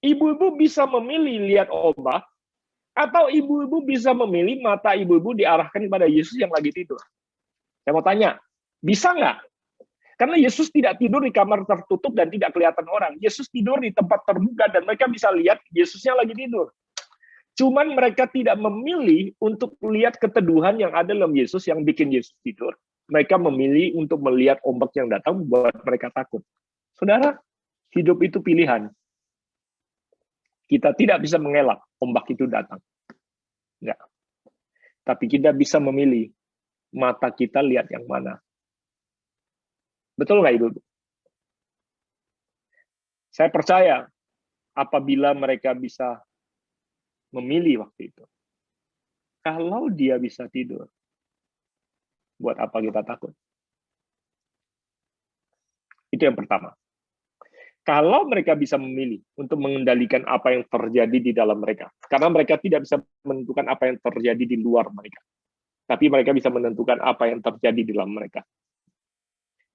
Ibu-ibu bisa memilih lihat ombak, atau ibu-ibu bisa memilih mata ibu-ibu diarahkan kepada Yesus yang lagi tidur. Saya mau tanya, bisa nggak? Karena Yesus tidak tidur di kamar tertutup dan tidak kelihatan orang. Yesus tidur di tempat terbuka dan mereka bisa lihat Yesusnya lagi tidur. Cuman mereka tidak memilih untuk melihat keteduhan yang ada dalam Yesus yang bikin Yesus tidur. Mereka memilih untuk melihat ombak yang datang buat mereka takut. Saudara, hidup itu pilihan. Kita tidak bisa mengelak ombak itu datang. Enggak. Tapi kita bisa memilih mata kita lihat yang mana. Betul nggak Ibu? Saya percaya apabila mereka bisa memilih waktu itu. Kalau dia bisa tidur, buat apa kita takut? Itu yang pertama. Kalau mereka bisa memilih untuk mengendalikan apa yang terjadi di dalam mereka. Karena mereka tidak bisa menentukan apa yang terjadi di luar mereka. Tapi mereka bisa menentukan apa yang terjadi di dalam mereka.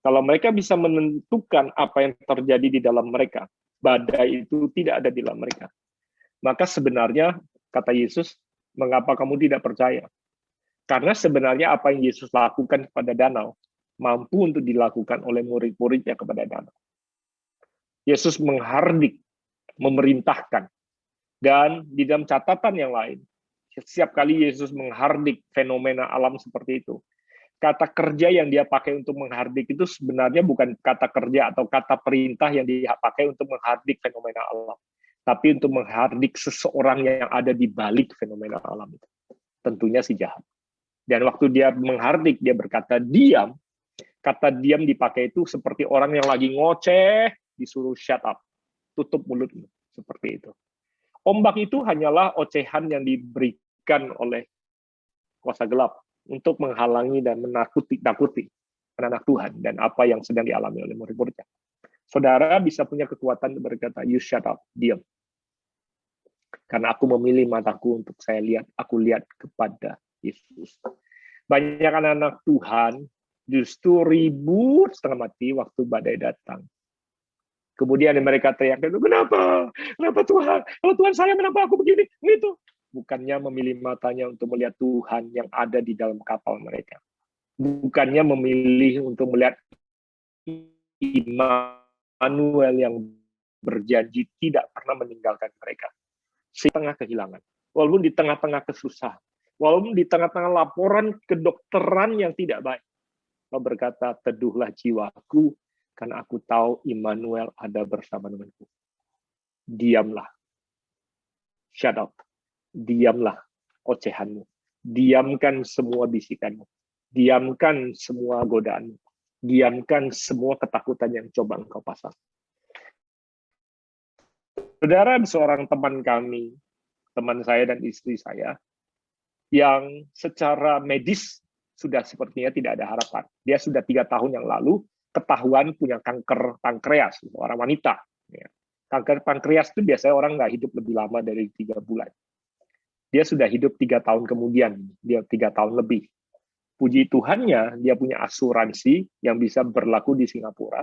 Kalau mereka bisa menentukan apa yang terjadi di dalam mereka, badai itu tidak ada di dalam mereka. Maka sebenarnya, kata Yesus, mengapa kamu tidak percaya? Karena sebenarnya apa yang Yesus lakukan kepada danau, mampu untuk dilakukan oleh murid-muridnya kepada danau. Yesus menghardik, memerintahkan. Dan di dalam catatan yang lain, setiap kali Yesus menghardik fenomena alam seperti itu, kata kerja yang dia pakai untuk menghardik itu sebenarnya bukan kata kerja atau kata perintah yang dia pakai untuk menghardik fenomena alam, tapi untuk menghardik seseorang yang ada di balik fenomena alam itu. Tentunya si jahat. Dan waktu dia menghardik, dia berkata diam. Kata diam dipakai itu seperti orang yang lagi ngoceh, disuruh shut up, tutup mulutmu, seperti itu. Ombak itu hanyalah ocehan yang diberikan oleh kuasa gelap untuk menghalangi dan menakuti anak Tuhan dan apa yang sedang dialami oleh murid-muridnya. Saudara bisa punya kekuatan berkata, you shut up, diam. Karena aku memilih mataku untuk saya lihat, aku lihat kepada Yesus. Banyak anak-anak Tuhan justru ribut setengah mati waktu badai datang. Kemudian mereka teriak, kenapa? Kenapa Tuhan? Kalau Tuhan saya, kenapa aku begini? Gitu. Bukannya memilih matanya untuk melihat Tuhan yang ada di dalam kapal mereka. Bukannya memilih untuk melihat Immanuel yang berjanji tidak pernah meninggalkan mereka. Di tengah kehilangan. Walaupun di tengah-tengah kesusahan. Walaupun di tengah-tengah laporan kedokteran yang tidak baik. Kau berkata, teduhlah jiwaku, karena aku tahu Immanuel ada bersama denganku. Diamlah. Shut up. Diamlah ocehanmu. Diamkan semua bisikanmu. Diamkan semua godaanmu. Diamkan semua ketakutan yang coba engkau pasang. Saudara, seorang teman kami, teman saya dan istri saya, yang secara medis sudah sepertinya tidak ada harapan. Dia sudah 3 tahun yang lalu ketahuan punya kanker pankreas, orang wanita. Kanker pankreas itu biasanya orang nggak hidup lebih lama dari 3 bulan. Dia sudah hidup 3 tahun kemudian, dia 3 tahun lebih. Puji Tuhannya, dia punya asuransi yang bisa berlaku di Singapura,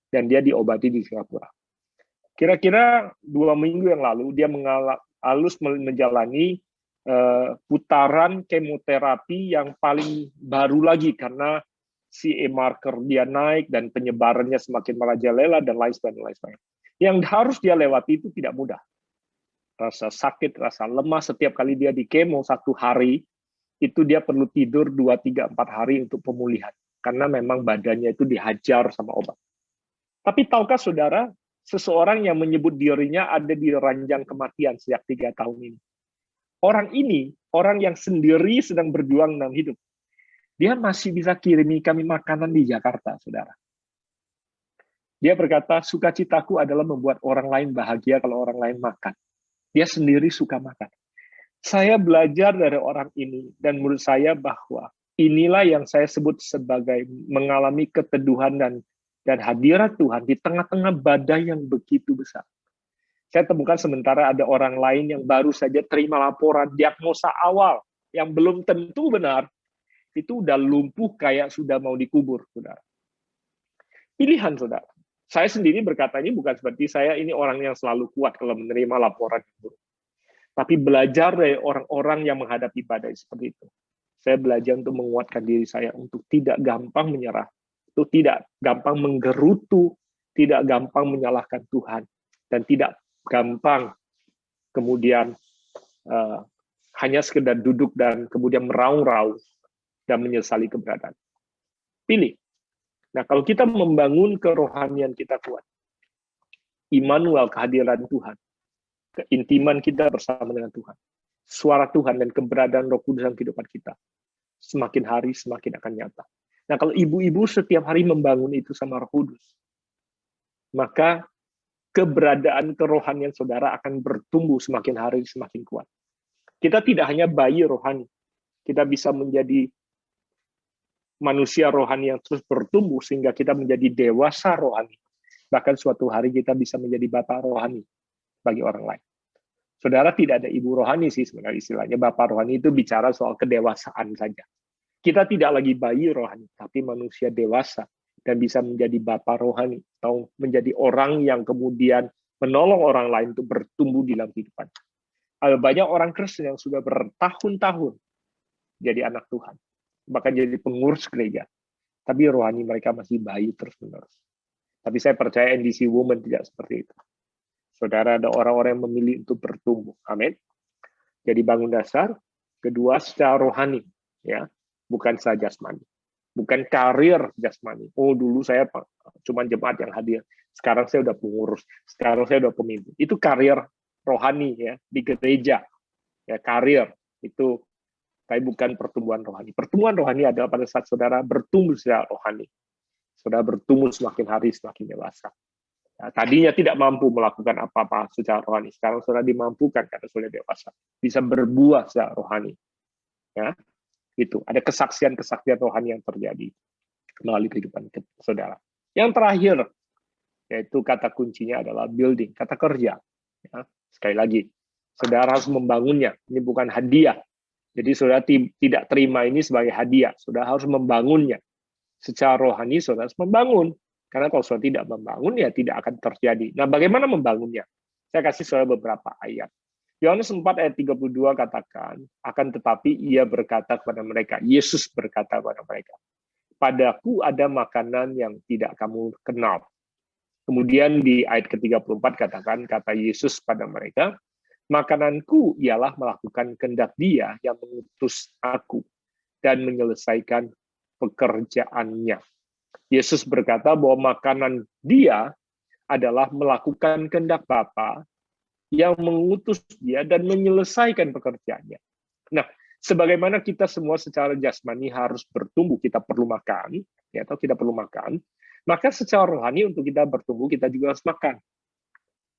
dan dia diobati di Singapura. Kira-kira 2 minggu yang lalu, dia harus menjalani putaran kemoterapi yang paling baru lagi, karena CA marker dia naik, dan penyebarannya semakin merajalela, dan lain sebagainya. Yang harus dia lewati itu tidak mudah. Rasa sakit, rasa lemah, setiap kali dia di kemo 1 hari, itu dia perlu tidur 2, 3, 4 hari untuk pemulihan. Karena memang badannya itu dihajar sama obat. Tapi tahukah saudara, seseorang yang menyebut dirinya ada di ranjang kematian sejak 3 tahun ini. Orang ini, orang yang sendiri sedang berjuang dalam hidup. Dia masih bisa kirimi kami makanan di Jakarta, saudara. Dia berkata, sukacitaku adalah membuat orang lain bahagia kalau orang lain makan. Dia sendiri suka makan. Saya belajar dari orang ini, dan menurut saya bahwa inilah yang saya sebut sebagai mengalami keteduhan dan hadirat Tuhan di tengah-tengah badai yang begitu besar. Saya temukan sementara ada orang lain yang baru saja terima laporan diagnosa awal yang belum tentu benar, itu udah lumpuh kayak sudah mau dikubur, saudara. Pilihan, saudara. Saya sendiri berkata ini bukan seperti saya ini orang yang selalu kuat kalau menerima laporan yang buruk. Tapi belajar dari orang-orang yang menghadapi badai seperti itu. Saya belajar untuk menguatkan diri saya untuk tidak gampang menyerah, untuk tidak gampang menggerutu, tidak gampang menyalahkan Tuhan, dan tidak gampang kemudian hanya sekedar duduk dan kemudian meraung-raung dan menyesali keberadaan. Pilih. Nah, kalau kita membangun kerohanian kita kuat, Immanuel, kehadiran Tuhan, keintiman kita bersama dengan Tuhan, suara Tuhan dan keberadaan Roh Kudus dalam kehidupan kita, semakin hari semakin akan nyata. Nah, kalau ibu-ibu setiap hari membangun itu sama Roh Kudus, maka keberadaan kerohanian saudara akan bertumbuh semakin hari semakin kuat. Kita tidak hanya bayi rohani, kita bisa menjadi manusia rohani yang terus bertumbuh sehingga kita menjadi dewasa rohani. Bahkan suatu hari kita bisa menjadi bapak rohani bagi orang lain. Saudara, tidak ada ibu rohani sih sebenarnya istilahnya. Bapak rohani itu bicara soal kedewasaan saja. Kita tidak lagi bayi rohani, tapi manusia dewasa dan bisa menjadi bapak rohani atau menjadi orang yang kemudian menolong orang lain untuk bertumbuh di dalam kehidupan. Ada banyak orang Kristen yang sudah bertahun-tahun jadi anak Tuhan, bahkan jadi pengurus gereja, tapi rohani mereka masih bayi terus-menerus. Tapi saya percaya NDC Women tidak seperti itu. Saudara, ada orang-orang yang memilih untuk bertumbuh. Amin. Jadi bangun dasar. Kedua, secara rohani, ya, bukan saja jasmani, bukan karir jasmani. Oh, dulu saya cuma jemaat yang hadir. Sekarang saya udah pengurus. Sekarang saya udah pemimpin. Itu karir rohani, ya, di gereja. Ya, karir itu, tapi bukan pertumbuhan rohani. Pertumbuhan rohani adalah pada saat saudara bertumbuh secara rohani. Saudara bertumbuh semakin hari semakin dewasa. Nah, tadinya tidak mampu melakukan apa-apa secara rohani. Sekarang saudara dimampukan karena sudah dewasa. Bisa berbuah secara rohani. Ya, itu. Ada kesaksian-kesaksian rohani yang terjadi melalui kehidupan saudara. Yang terakhir, yaitu kata kuncinya adalah building, kata kerja. Ya, sekali lagi, saudara harus membangunnya. Ini bukan hadiah. Jadi saudara tidak terima ini sebagai hadiah. Saudara harus membangunnya. Secara rohani saudara harus membangun. Karena kalau saudara tidak membangun, ya tidak akan terjadi. Nah, bagaimana membangunnya? Saya kasih saudara beberapa ayat. Yohanes 4 ayat 32 katakan, akan tetapi ia berkata kepada mereka, Yesus berkata kepada mereka, padaku ada makanan yang tidak kamu kenal. Kemudian di ayat ke-34 katakan, kata Yesus pada mereka, makananku ialah melakukan kehendak Dia yang mengutus aku dan menyelesaikan pekerjaannya. Yesus berkata bahwa makanan dia adalah melakukan kehendak Bapa yang mengutus dia dan menyelesaikan pekerjaannya. Nah, sebagaimana kita semua secara jasmani harus bertumbuh, kita perlu makan, ya, atau kita perlu makan, maka secara rohani untuk kita bertumbuh, kita juga harus makan.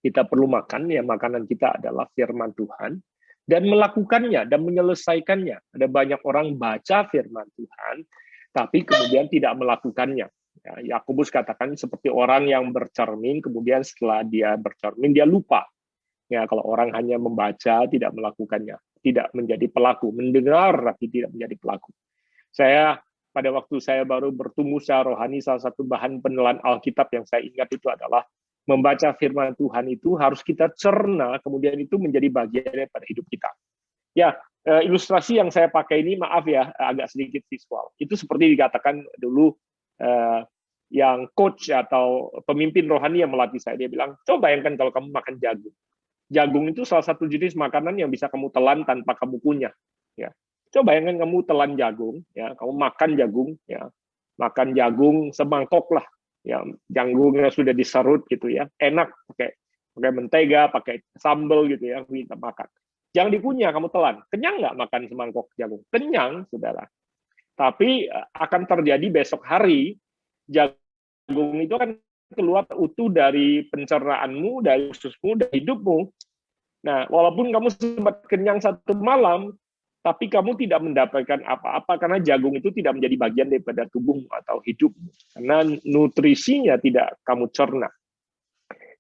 Kita perlu makan, ya makanan kita adalah firman Tuhan, dan melakukannya, dan menyelesaikannya. Ada banyak orang baca firman Tuhan, tapi kemudian tidak melakukannya. Ya, Yakobus katakan seperti orang yang bercermin, kemudian setelah dia bercermin, dia lupa. Ya, kalau orang hanya membaca, tidak melakukannya, tidak menjadi pelaku, mendengar tapi tidak menjadi pelaku. Saya pada waktu saya baru bertumbuh secara rohani, salah satu bahan penelan Alkitab yang saya ingat itu adalah membaca firman Tuhan itu harus kita cerna, kemudian itu menjadi bagian daripada hidup kita. Ya, ilustrasi yang saya pakai ini, maaf ya, agak sedikit visual. Itu seperti dikatakan dulu yang coach atau pemimpin rohani yang melatih saya, dia bilang, coba bayangkan kalau kamu makan jagung. Jagung itu salah satu jenis makanan yang bisa kamu telan tanpa kamu kunyah. Ya, coba bayangkan kamu telan jagung, ya, kamu makan jagung, ya, makan jagung semangkok lah, ya, jagungnya sudah diserut gitu ya, enak, pakai mentega, pakai sambal gitu ya, kita makan. Jangan dikunyah, kamu telan. Kenyang nggak makan semangkok jagung? Kenyang, saudara. Tapi akan terjadi besok hari, jagung itu akan keluar utuh dari pencernaanmu, dari ususmu, dari hidupmu. Nah, walaupun kamu sempat kenyang satu malam, tapi kamu tidak mendapatkan apa-apa karena jagung itu tidak menjadi bagian daripada tubuhmu atau hidupmu. Karena nutrisinya tidak kamu cerna.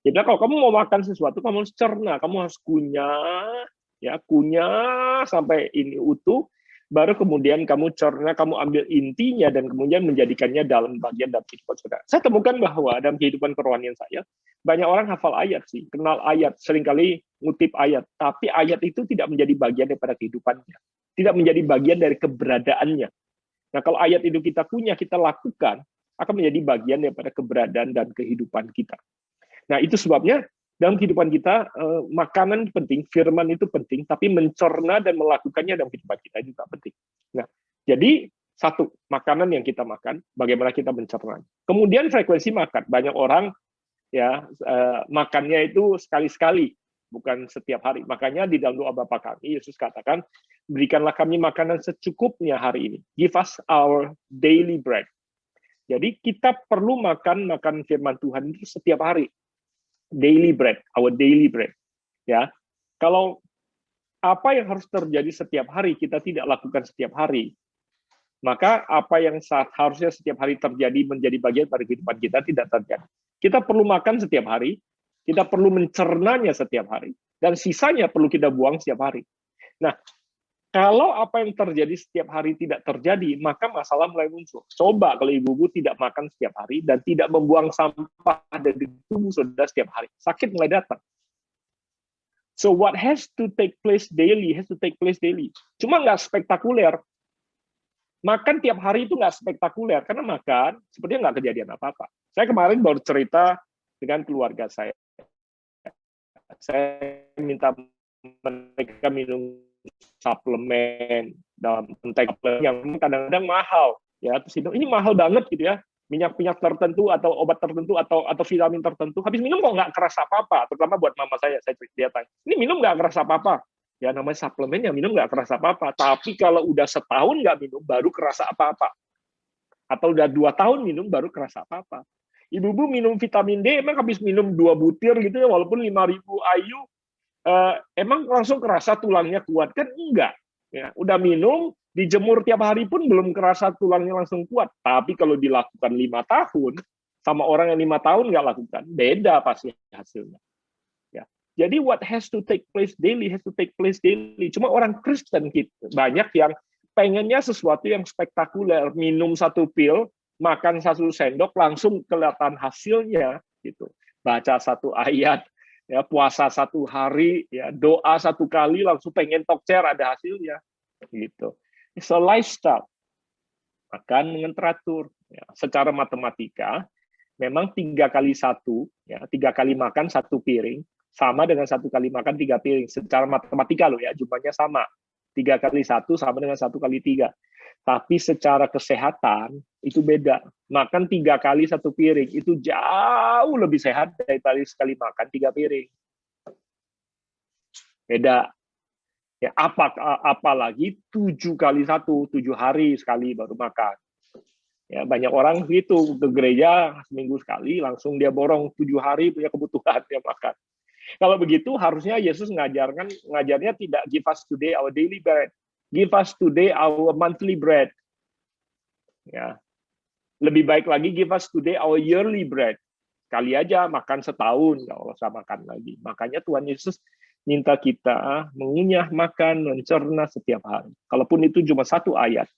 Jadi kalau kamu mau makan sesuatu, kamu harus cerna, kamu harus kunyah, ya, kunyah sampai ini utuh, baru kemudian kamu cerna, kamu ambil intinya dan kemudian menjadikannya dalam bagian dalam kehidupan saudara. Saya temukan bahwa dalam kehidupan kerohanian saya, banyak orang hafal ayat sih, kenal ayat, seringkali ngutip ayat, tapi ayat itu tidak menjadi bagian daripada kehidupannya, tidak menjadi bagian dari keberadaannya. Nah, kalau ayat itu kita punya, kita lakukan, akan menjadi bagian daripada keberadaan dan kehidupan kita. Nah, itu sebabnya dalam kehidupan kita, makanan penting, firman itu penting, tapi mencerna dan melakukannya dalam kehidupan kita juga penting. Nah, jadi satu, makanan yang kita makan, bagaimana kita mencerna. Kemudian frekuensi makan. Banyak orang ya makannya itu sekali-sekali, bukan setiap hari. Makanya di dalam doa Bapa kami, Yesus katakan, berikanlah kami makanan secukupnya hari ini. Give us our daily bread. Jadi kita perlu makan firman Tuhan itu setiap hari. Daily bread, our daily bread. Ya, kalau apa yang harus terjadi setiap hari kita tidak lakukan setiap hari, maka apa yang harusnya setiap hari terjadi menjadi bagian pada kehidupan kita tidak terjadi. Kita perlu makan setiap hari, kita perlu mencernanya setiap hari, dan sisanya perlu kita buang setiap hari. Nah, kalau apa yang terjadi setiap hari tidak terjadi, maka masalah mulai muncul. Coba kalau ibu-ibu tidak makan setiap hari dan tidak membuang sampah dari tubuh saudara setiap hari, sakit mulai datang. So what has to take place daily, has to take place daily. Cuma nggak spektakuler. Makan tiap hari itu nggak spektakuler, karena makan sepertinya nggak kejadian apa-apa. Saya kemarin baru cerita dengan keluarga saya. Saya minta mereka minum suplemen dalam konteks yang kadang-kadang mahal ya, terus ini mahal banget gitu ya, minyak tertentu atau obat tertentu atau vitamin tertentu, habis minum kok nggak kerasa apa-apa, terutama buat mama saya dia tanya, ini minum nggak kerasa apa-apa, ya namanya suplemen yang minum nggak kerasa apa-apa, tapi kalau udah setahun nggak minum baru kerasa apa-apa, atau udah 2 tahun minum baru kerasa apa-apa. Ibu-ibu minum vitamin D emang habis minum 2 butir gitu ya, walaupun 5.000 IU, emang langsung kerasa tulangnya kuat? Kan enggak. Ya, udah minum, dijemur tiap hari pun belum kerasa tulangnya langsung kuat. Tapi kalau dilakukan 5 tahun, sama orang yang 5 tahun nggak lakukan, beda pasti hasilnya. Ya. Jadi what has to take place daily, has to take place daily. Cuma orang Kristen gitu, banyak yang pengennya sesuatu yang spektakuler, minum 1 pil, makan 1 sendok, langsung kelihatan hasilnya. Gitu. Baca 1 ayat, ya, puasa 1 hari, ya, doa 1 kali langsung pengen tokcer ada hasilnya, gitu. It's a lifestyle. Makan dengan teratur. Ya. Secara matematika, memang 3 kali 1, ya, 3 kali makan 1 piring, sama dengan 1 kali makan 3 piring. Secara matematika loh ya, jumlahnya sama. 3 kali 1 sama dengan 1 kali 3. Tapi secara kesehatan itu beda. Makan 3 kali 1 piring itu jauh lebih sehat daripada sekali makan 3 piring. Beda. Ya, apalagi 7 kali 1, 7 hari sekali baru makan. Ya, banyak orang gitu ke gereja seminggu sekali, langsung dia borong 7 hari punya kebutuhan dia makan. Kalau begitu harusnya Yesus ngajarnya tidak give us today our daily bread, give us today our monthly bread. Ya, lebih baik lagi give us today our yearly bread. Kali aja makan setahun, nggak usah makan lagi. Makanya Tuhan Yesus minta kita mengunyah, makan, mencerna setiap hari. Kalaupun itu cuma satu ayat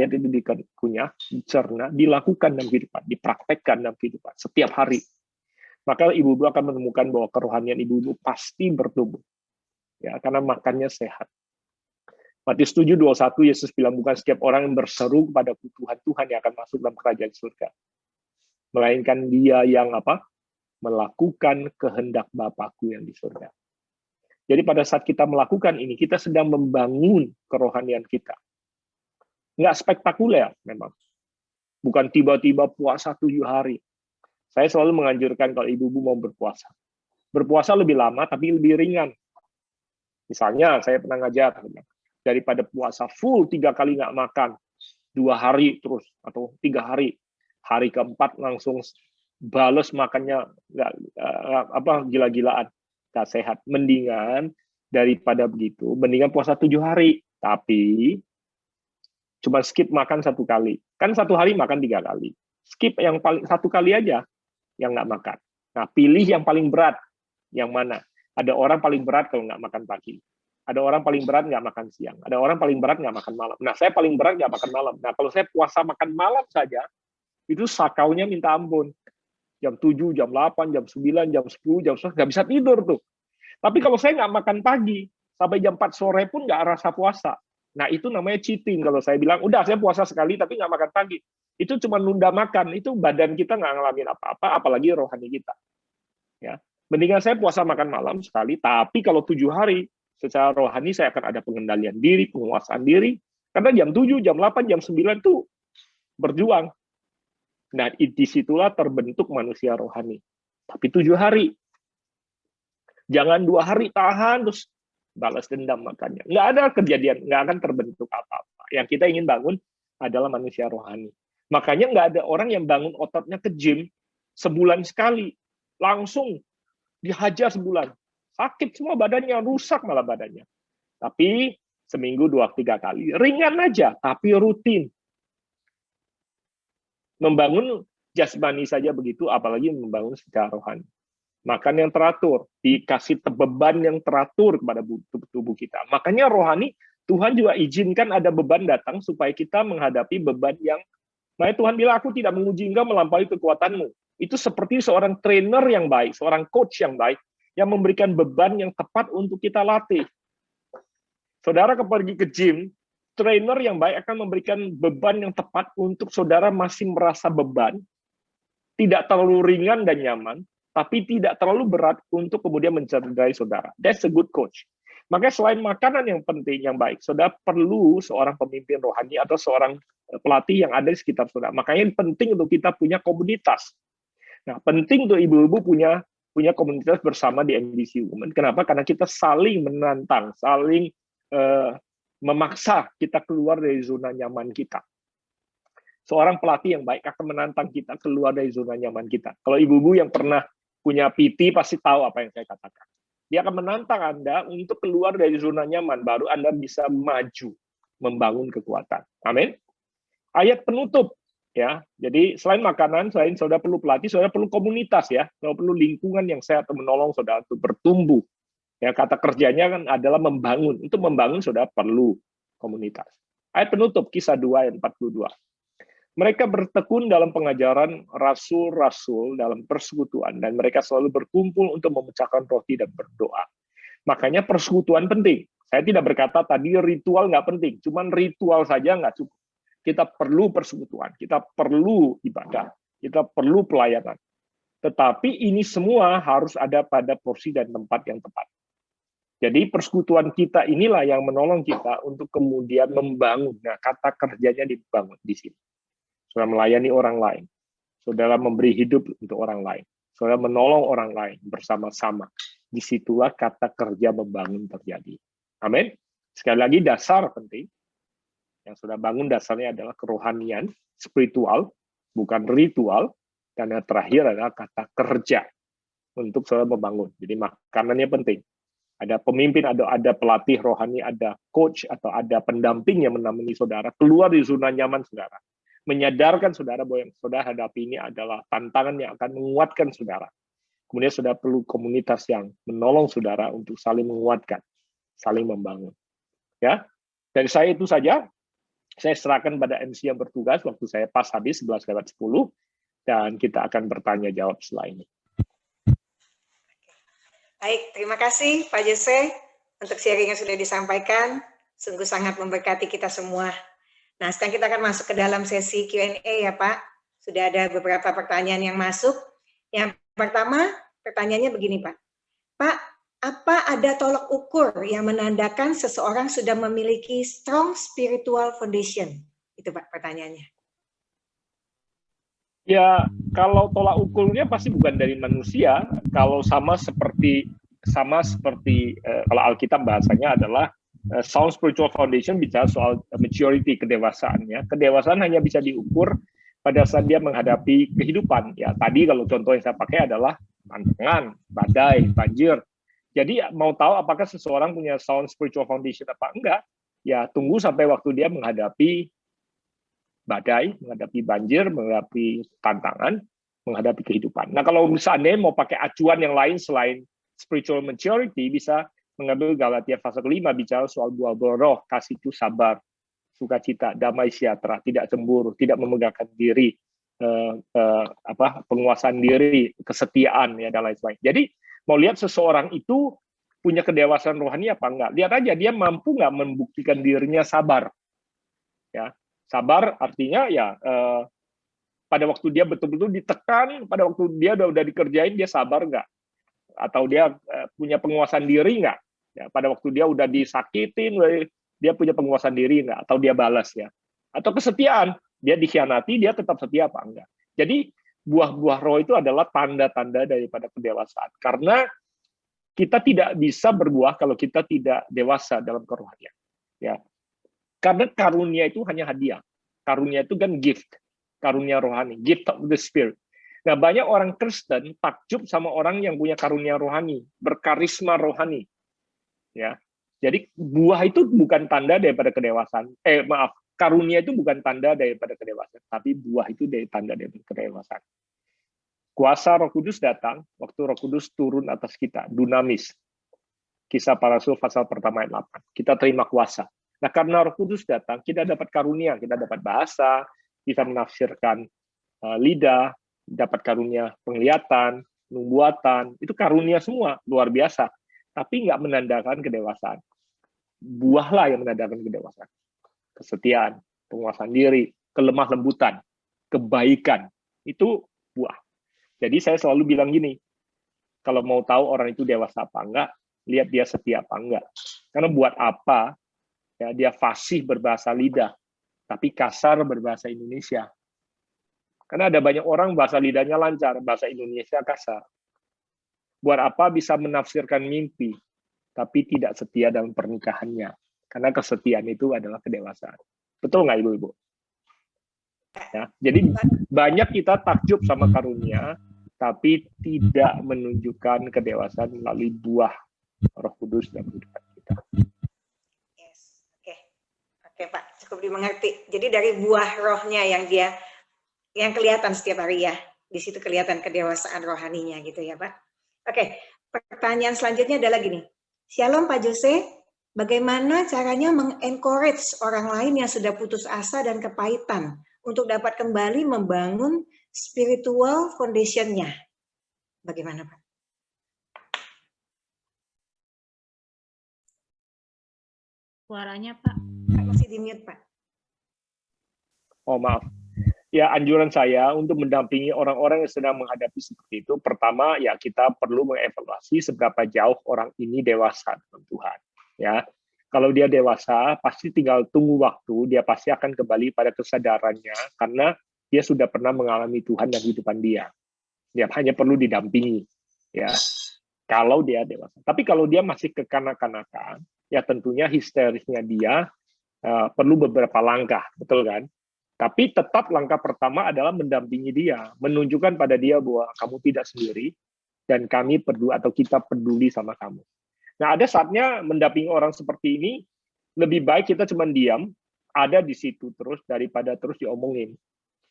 itu dikunyah, dicerna, dilakukan dalam kehidupan, dipraktekkan dalam kehidupan setiap hari. Maka ibu-ibu akan menemukan bahwa kerohanian ibu-ibu pasti bertumbuh. Ya, karena makannya sehat. Matius 7:21 Yesus bilang bukan setiap orang yang berseru kepada Tuhan yang akan masuk dalam kerajaan surga. Melainkan dia yang apa? Melakukan kehendak Bapakku yang di surga. Jadi pada saat kita melakukan ini, kita sedang membangun kerohanian kita. Nggak spektakuler memang. Bukan tiba-tiba puasa 7 hari. Saya selalu menganjurkan kalau ibu-ibu mau berpuasa. Berpuasa lebih lama tapi lebih ringan. Misalnya saya pernah ngajar, daripada puasa full 3 kali nggak makan, 2 hari terus, atau 3 hari. Hari keempat langsung bales makannya gila-gilaan. Gak sehat. Mendingan daripada begitu, mendingan puasa 7 hari. Tapi cuma skip makan 1 kali. Kan 1 hari makan 3 kali. Skip yang paling 1 kali aja yang nggak makan. Nah, pilih yang paling berat. Yang mana? Ada orang paling berat kalau nggak makan pagi. Ada orang paling berat nggak makan siang. Ada orang paling berat nggak makan malam. Nah, saya paling berat nggak makan malam. Nah, kalau saya puasa makan malam saja, itu sakaunya minta ampun. Jam 7, jam 8, jam 9, jam 10, jam 11, nggak bisa tidur tuh. Tapi kalau saya nggak makan pagi, sampai jam 4 sore pun nggak rasa puasa. Nah, itu namanya cheating. Kalau saya bilang, udah saya puasa sekali tapi nggak makan pagi. Itu cuma nunda makan. Itu badan kita nggak ngalamin apa-apa, apalagi rohani kita. Ya, mendingan saya puasa makan malam sekali, tapi kalau 7 hari, secara rohani saya akan ada pengendalian diri, penguasaan diri. Karena jam 7, jam 8, jam 9 tuh berjuang. Nah, disitulah terbentuk manusia rohani. Tapi 7 hari. Jangan 2 hari tahan, terus balas dendam makannya. Nggak ada kejadian, nggak akan terbentuk apa-apa. Yang kita ingin bangun adalah manusia rohani. Makanya nggak ada orang yang bangun ototnya ke gym sebulan sekali. Langsung dihajar sebulan. Sakit semua badannya, rusak malah badannya. Tapi seminggu 2-3 kali. Ringan aja, tapi rutin. Membangun jasmani saja begitu, apalagi membangun secara rohani. Makan yang teratur, dikasih beban yang teratur kepada tubuh kita. Makanya rohani, Tuhan juga izinkan ada beban datang supaya kita menghadapi beban yang, makanya Tuhan bilang, aku tidak menguji engkau melampaui kekuatanmu. Itu seperti seorang trainer yang baik, seorang coach yang baik, yang memberikan beban yang tepat untuk kita latih. Saudara pergi ke gym, trainer yang baik akan memberikan beban yang tepat untuk saudara masih merasa beban, tidak terlalu ringan dan nyaman, tapi tidak terlalu berat untuk kemudian mencederai saudara. That's a good coach. Makanya selain makanan yang penting, yang baik, saudara perlu seorang pemimpin rohani atau seorang pelatih yang ada di sekitar saudara. Makanya penting untuk kita punya komunitas. Nah, penting untuk ibu-ibu punya komunitas bersama di MBC Women. Kenapa? Karena kita saling menantang, saling memaksa kita keluar dari zona nyaman kita. Seorang pelatih yang baik akan menantang kita keluar dari zona nyaman kita. Kalau ibu-ibu yang pernah punya PT pasti tahu apa yang saya katakan. Dia akan menantang Anda untuk keluar dari zona nyaman, baru Anda bisa maju, membangun kekuatan. Amin. Ayat penutup, ya. Jadi selain makanan, selain saudara perlu pelatih, saudara perlu komunitas, ya. Saudara perlu lingkungan yang sehat untuk menolong saudara untuk bertumbuh. Ya, kata kerjanya kan adalah membangun. Untuk membangun saudara perlu komunitas. Ayat penutup, Kisah 2 ayat 42. Mereka bertekun dalam pengajaran rasul-rasul dalam persekutuan, dan mereka selalu berkumpul untuk memecahkan roti dan berdoa. Makanya persekutuan penting. Saya tidak berkata tadi ritual nggak penting, cuman ritual saja nggak cukup. Kita perlu persekutuan, kita perlu ibadah, kita perlu pelayanan. Tetapi ini semua harus ada pada porsi dan tempat yang tepat. Jadi persekutuan kita inilah yang menolong kita untuk kemudian membangun. Nah, kata kerjanya dibangun di sini. Saudara melayani orang lain. Saudara memberi hidup untuk orang lain. Saudara menolong orang lain bersama-sama. Disitulah kata kerja membangun terjadi. Amin. Sekali lagi dasar penting. Yang sudah bangun dasarnya adalah kerohanian, spiritual, bukan ritual. Dan yang terakhir adalah kata kerja untuk saudara membangun. Jadi makanannya penting. Ada pemimpin, ada pelatih rohani, ada coach, atau ada pendamping yang menemani saudara, keluar di zona nyaman saudara. Menyadarkan saudara bahwa yang saudara hadapi ini adalah tantangan yang akan menguatkan saudara. Kemudian saudara perlu komunitas yang menolong saudara untuk saling menguatkan, saling membangun. Ya, dari saya itu saja. Saya serahkan pada MC yang bertugas waktu saya pas habis 11:10, dan kita akan bertanya jawab setelah ini. Baik, terima kasih Pak Jose untuk sharing yang sudah disampaikan. Sungguh sangat memberkati kita semua. Nah, sekarang kita akan masuk ke dalam sesi Q&A ya Pak. Sudah ada beberapa pertanyaan yang masuk. Yang pertama, pertanyaannya begini Pak. Pak, apa ada tolak ukur yang menandakan seseorang sudah memiliki strong spiritual foundation? Itu Pak pertanyaannya. Ya, kalau tolak ukurnya pasti bukan dari manusia. Kalau sama seperti kalau Alkitab bahasanya adalah sound spiritual foundation, bicara soal maturity, kedewasaannya. Kedewasaan hanya bisa diukur pada saat dia menghadapi kehidupan. Ya, tadi kalau contoh yang saya pakai adalah tantangan, badai, banjir. Jadi mau tahu apakah seseorang punya sound spiritual foundation apa enggak? Ya, tunggu sampai waktu dia menghadapi badai, menghadapi banjir, menghadapi tantangan, menghadapi kehidupan. Nah, kalau misalnya mau pakai acuan yang lain selain spiritual maturity, bisa mengambil Galatia pasal 5 bicara soal buah-buah roh, kasih itu sabar, sukacita, damai sejahtera, tidak cemburu, tidak memegahkan diri, penguasaan diri, kesetiaan, ya, dan lain sebagainya. Jadi mau lihat seseorang itu punya kedewasaan rohani apa enggak? Lihat aja dia mampu nggak membuktikan dirinya sabar, ya. Sabar artinya ya pada waktu dia betul-betul ditekan, pada waktu dia udah dikerjain dia sabar nggak? Atau dia punya penguasaan diri nggak? Ya, pada waktu dia udah disakitin, dia punya penguasaan diri nggak? Atau dia balas ya? Atau kesetiaan, dia dikhianati, dia tetap setia apa enggak? Jadi buah-buah roh itu adalah tanda-tanda daripada kedewasaan. Karena kita tidak bisa berbuah kalau kita tidak dewasa dalam kerohanian. Ya, karena karunia itu hanya hadiah. Karunia itu kan gift. Karunia rohani. Gift of the Spirit. Nah, banyak orang Kristen takjub sama orang yang punya karunia rohani. Berkarisma rohani. Ya. Jadi, buah itu bukan tanda daripada kedewasaan. Karunia itu bukan tanda daripada kedewasaan. Tapi buah itu tanda daripada kedewasaan. Kuasa Roh Kudus datang waktu Roh Kudus turun atas kita. Dunamis. Kisah Para Rasul pasal pertama ayat 8. Kita terima kuasa. Nah, karena Roh Kudus datang, kita dapat karunia, kita dapat bahasa, kita menafsirkan lidah, dapat karunia penglihatan, nubuatan, itu karunia semua, luar biasa. Tapi nggak menandakan kedewasaan. Buahlah yang menandakan kedewasaan. Kesetiaan, penguasaan diri, kelemah lembutan, kebaikan, itu buah. Jadi saya selalu bilang gini, kalau mau tahu orang itu dewasa apa enggak, lihat dia setia apa enggak. Karena buat apa ya dia fasih berbahasa lidah, tapi kasar berbahasa Indonesia. Karena ada banyak orang bahasa lidahnya lancar, bahasa Indonesia kasar. Buat apa bisa menafsirkan mimpi, tapi tidak setia dalam pernikahannya. Karena kesetiaan itu adalah kedewasaan. Betul nggak Ibu-Ibu? Ya, jadi banyak kita takjub sama karunia, tapi tidak menunjukkan kedewasaan melalui buah Roh Kudus dalam kehidupan kita. Oke Pak, cukup dimengerti. Jadi dari buah rohnya yang kelihatan setiap hari ya, di situ kelihatan kedewasaan rohaninya gitu ya Pak. Oke, pertanyaan selanjutnya adalah gini. Shalom Pak Jose, bagaimana caranya mengencourage orang lain yang sudah putus asa dan kepahitan untuk dapat kembali membangun spiritual foundation-nya? Bagaimana Pak? Suaranya Pak. Masih di mute Pak. Oh maaf. ya anjuran saya untuk mendampingi orang-orang yang sedang menghadapi seperti itu, pertama ya kita perlu mengevaluasi seberapa jauh orang ini dewasa dengan Tuhan. Ya, kalau dia dewasa, pasti tinggal tunggu waktu, dia pasti akan kembali pada kesadarannya karena dia sudah pernah mengalami Tuhan dalam kehidupan dia. Dia hanya perlu didampingi, ya. Kalau dia dewasa. Tapi kalau dia masih kekanak-kanakan, ya tentunya histerisnya dia perlu beberapa langkah, betul kan? Tapi tetap langkah pertama adalah mendampingi dia, menunjukkan pada dia bahwa kamu tidak sendiri dan kami peduli atau kita peduli sama kamu. Nah, ada saatnya mendampingi orang seperti ini lebih baik kita cuma diam, ada di situ terus daripada terus diomongin.